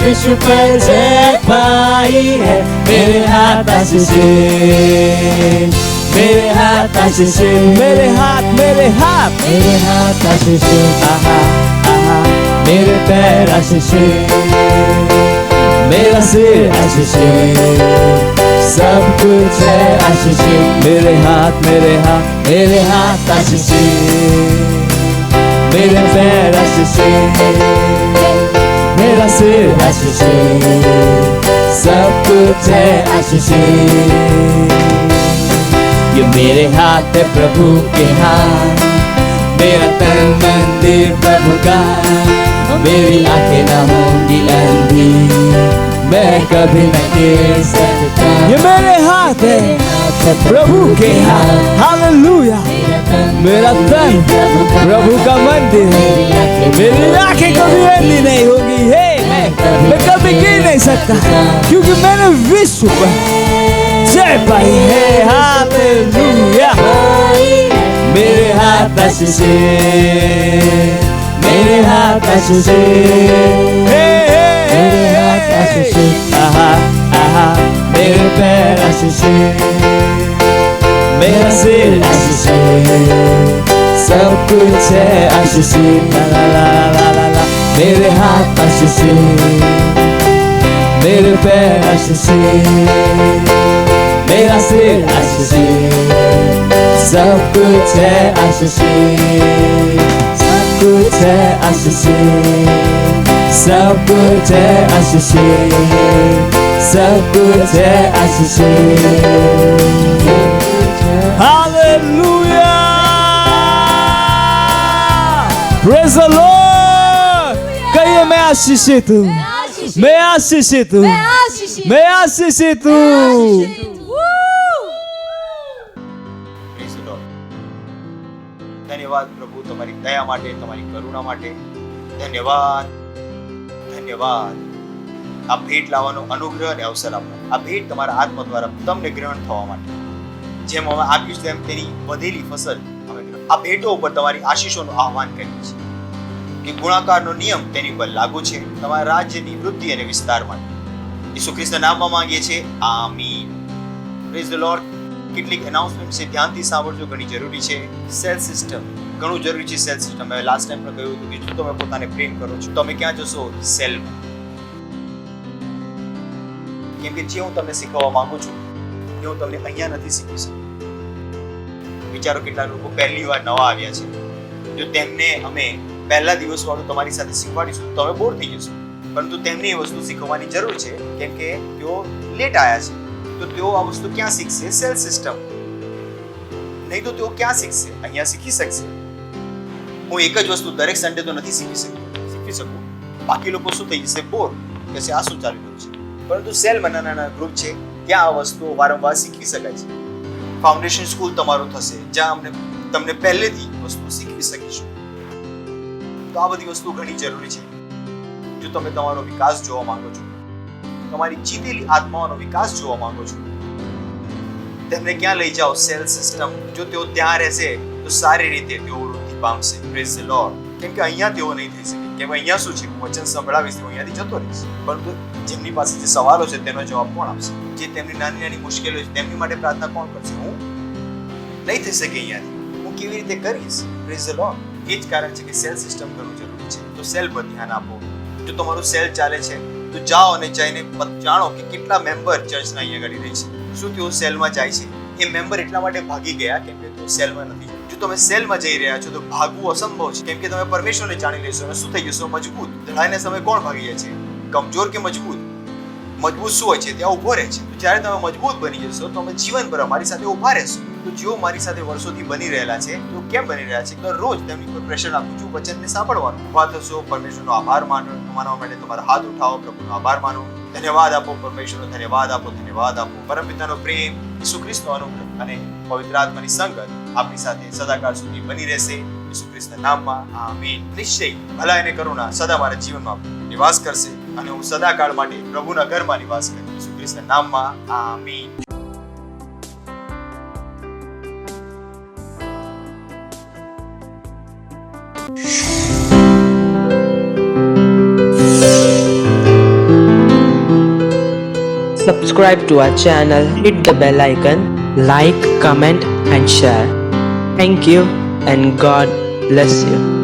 विश्व पर जय पाई है. मेरे हाथ आशीषित, मेरे हाथ आशीषित, मेरे हाथ मेरे हाथ आशीषित. आहा आहा मेरे पैर आशीषित, मेरा सिर आशीषित, सब कुछ है आशीषित. मेरे हाथ आशीषित, मेरे पैर आशीषित, मेरा सिर आशीषित, सब कुछ है आशीषित. ये मेरे हाथ है प्रभु के हाथ, मेरा तन मंदिर प्रभु का. मेरी आंखें न होंगी अंधी, मैं कभी न गिर सकता. ये मेरे हाथ है प्रभु के हाथ. हालेलुया. मेरा तन प्रभु का मंदिर है. मेरी आंखें कभी अंधी नहीं होगी. हे मैं कभी गिर नहीं सकता, क्योंकि मैंने विश्व पर जय पाई है. हालेलुया. मेरे हाथ आशीषित, मेरे हाथ आशीषित, मेरे हाथ आशीषित. आहा आहा मेरे पैर आशीषित, मेरा सिर आशीषित, सब कुछ है आशीषित, ला ला ला ला ला ला, मेरे हाथ आशीषित, मेरे पैर आशीषित, मेरा सिर आशीषित, सब कुछ है आशीषित, सब कुछ है आशीषित, सब कुछ है आशीषित, सब कुछ है आशीषित। Hallelujah, praise the Lord. कहिए मैं आशीषित हूँ, मैं आशीषित हूँ, मैं आशीषित हूँ। Praise the Lord. ધન્યવાદ પ્રભુ તમારી દયા માટે, તમારી કરુણા માટે. ધન્યવાદ, ધન્યવાદ. આ ભેટ લાવવાનો અનુગ્રહ અને અવસર આપો. આ ભેટ તમારા આત્મા દ્વારા તમને ગ્રહણ થવા માટે જેમ અમે આપ્યું તેમ તેની વધેલી ફસલ અમે આ ભેટો ઉપર તમારી આશીષોનું આહ્વાન કરીએ છીએ કે ગુણાકારનો નિયમ તેની ઉપર લાગુ છે તમારા રાજ્યની વૃદ્ધિ અને વિસ્તાર માટે. ઈસુ ખ્રિસ્તના નામમાં માંગીએ છીએ, આમીન. Praise the Lord. કેટલીક એનાઉન્સમેન્ટ છે, ધ્યાનથી સાંભળજો, ઘણી જરૂરી છે. સેલ સિસ્ટમ ઘણું જરૂરી છે. સેલ સિસ્ટમ મેં લાસ્ટ ટાઈમ પણ કહ્યું હતું કે જો તમે પોતાને પ્રેમ કરો છો તમે ક્યાં જશો? સેલમાં. કેમ કે જે હું તમને શીખવવા માંગુ છું એ હું તમને અહીંયા નથી શીખવી શકું. વિચારો કેટલા લોકો પહેલી વાર નવા આવ્યા છે, જો તેમને અમે પહેલા દિવસ વાળું તમારી સાથે શીખવાડીશું તો તમે બોર થઈ જશો. પરંતુ તેમને એ વસ્તુ શીખવવાની જરૂર છે કેમ કે તેઓ લેટ આવ્યા છે. તો તેઓ આ વસ્તુ ક્યાં શીખશે? Cell system. નહીં તો તેઓ ક્યાં શીખશે? અહીંયા શીખી શકશે. હું એક જ વસ્તુ દરેક સન્ડે તો નથી શીખવી શકું. બાકી લોકો શું થઈ જશે? બોર. કહેશે આ શું ચાલી રહ્યું છે? પરંતુ સેલમાં નાના નાના ગ્રુપ છે, ત્યાં આ વસ્તુઓ વારંવાર શીખવી શકાય છે. ફાઉન્ડેશન સ્કૂલ તમારું થશે જ્યાં અમને તમને પહેલેથી વસ્તુ શીખવી શકીશું. તો આ બધી વસ્તુ ઘણી જરૂરી છે. જો તમે તમારો વિકાસ જોવા માંગો છો, તમારી જીતેલી આત્માઓનો વિકાસ જોવા માંગો છો, તેમને ક્યાં લઈ જાઓ? Cell system. જો તેઓ ત્યાં રહેશે તો સારી રીતે તેઓ વૃદ્ધિ પામશે. Praise the lord. કેમ કે અહીંયા તેઓ નહીં થઈ શકે. કેમ અહીંયા શું છે? હું વચન સંભળાવીશ, હું અહીંયાથી જતો રહીશ. પરંતુ જેમની પાસે જે સવાલો છે તેનો જવાબ કોણ આપશે? જે તેમની નાની નાની મુશ્કેલીઓ છે તેમની માટે પ્રાર્થના કોણ કરશે? હું નહીં થઈ શકે અહીંયાથી. હું કેવી રીતે કરીશ? Praise the lord. એ જ કારણ છે કે સેલ સિસ્ટમ ઘણું જરૂરી છે. તો સેલ પર ધ્યાન આપો. જો તમારું સેલ ચાલે છે તો જાઓ અને જઈને જાણો કે કેટલા મેમ્બર ચર્ચના અહીંયા આગળ રહે છે. શું તેઓ સેલમાં જાય છે? એ મેમ્બર એટલા માટે ભાગી ગયા કેમ કે તેઓ સેલમાં નથી. જો તમે સેલમાં જઈ રહ્યા છો તો ભાગવું અસંભવ છે કેમ કે તમે પરમેશ્વરને જાણી લેશો અને શું થઈ જશો? મજબૂત. લડાઈના સમયે કોણ ભાગી જાય છે? કમજોર કે મજબૂત? મજબૂત શું હોય છે? ત્યાં ઊભો રહે છે. તો જ્યારે તમે મજબૂત બની જશો તો તમે જીવનભર અમારી સાથે ઊભા રહેશો. તો જેઓ મારી સાથે વર્ષોથી બની રહેલા છે તો કેમ બની રહ્યા છે? દરરોજ તેમની પર પ્રેશર આપું છું, વચનને સાંભળવાનું. ઊભા થશો, પરમેશ્વરનો આભાર માનવા માટે તમારા હાથ ઉઠાવો, પ્રભુનો આભાર માનો, ધન્યવાદ આપો પરમેશ્વરનો, ધન્યવાદ આપો, ધન્યવાદ આપો. પરમપિતાનો પ્રેમ, ઈસુ ખ્રિસ્તનો અનુગ્રહ અને પવિત્ર આત્માની સંગત આપણી સાથે સદાકાળ સુધી બની રહેશે. ઈસુ ખ્રિસ્તના નામમાં આમીન. નિશ્ચય ભલા અને કરુણા સદા મારા જીવનમાં નિવાસ કરશે અને હું સદાકાળ માટે પ્રભુના ઘરમાં નિવાસ કરીશ. ઈસુ ખ્રિસ્તના નામમાં આમીન. Subscribe to our channel, hit the bell icon, like, comment and share. Thank you and God bless you.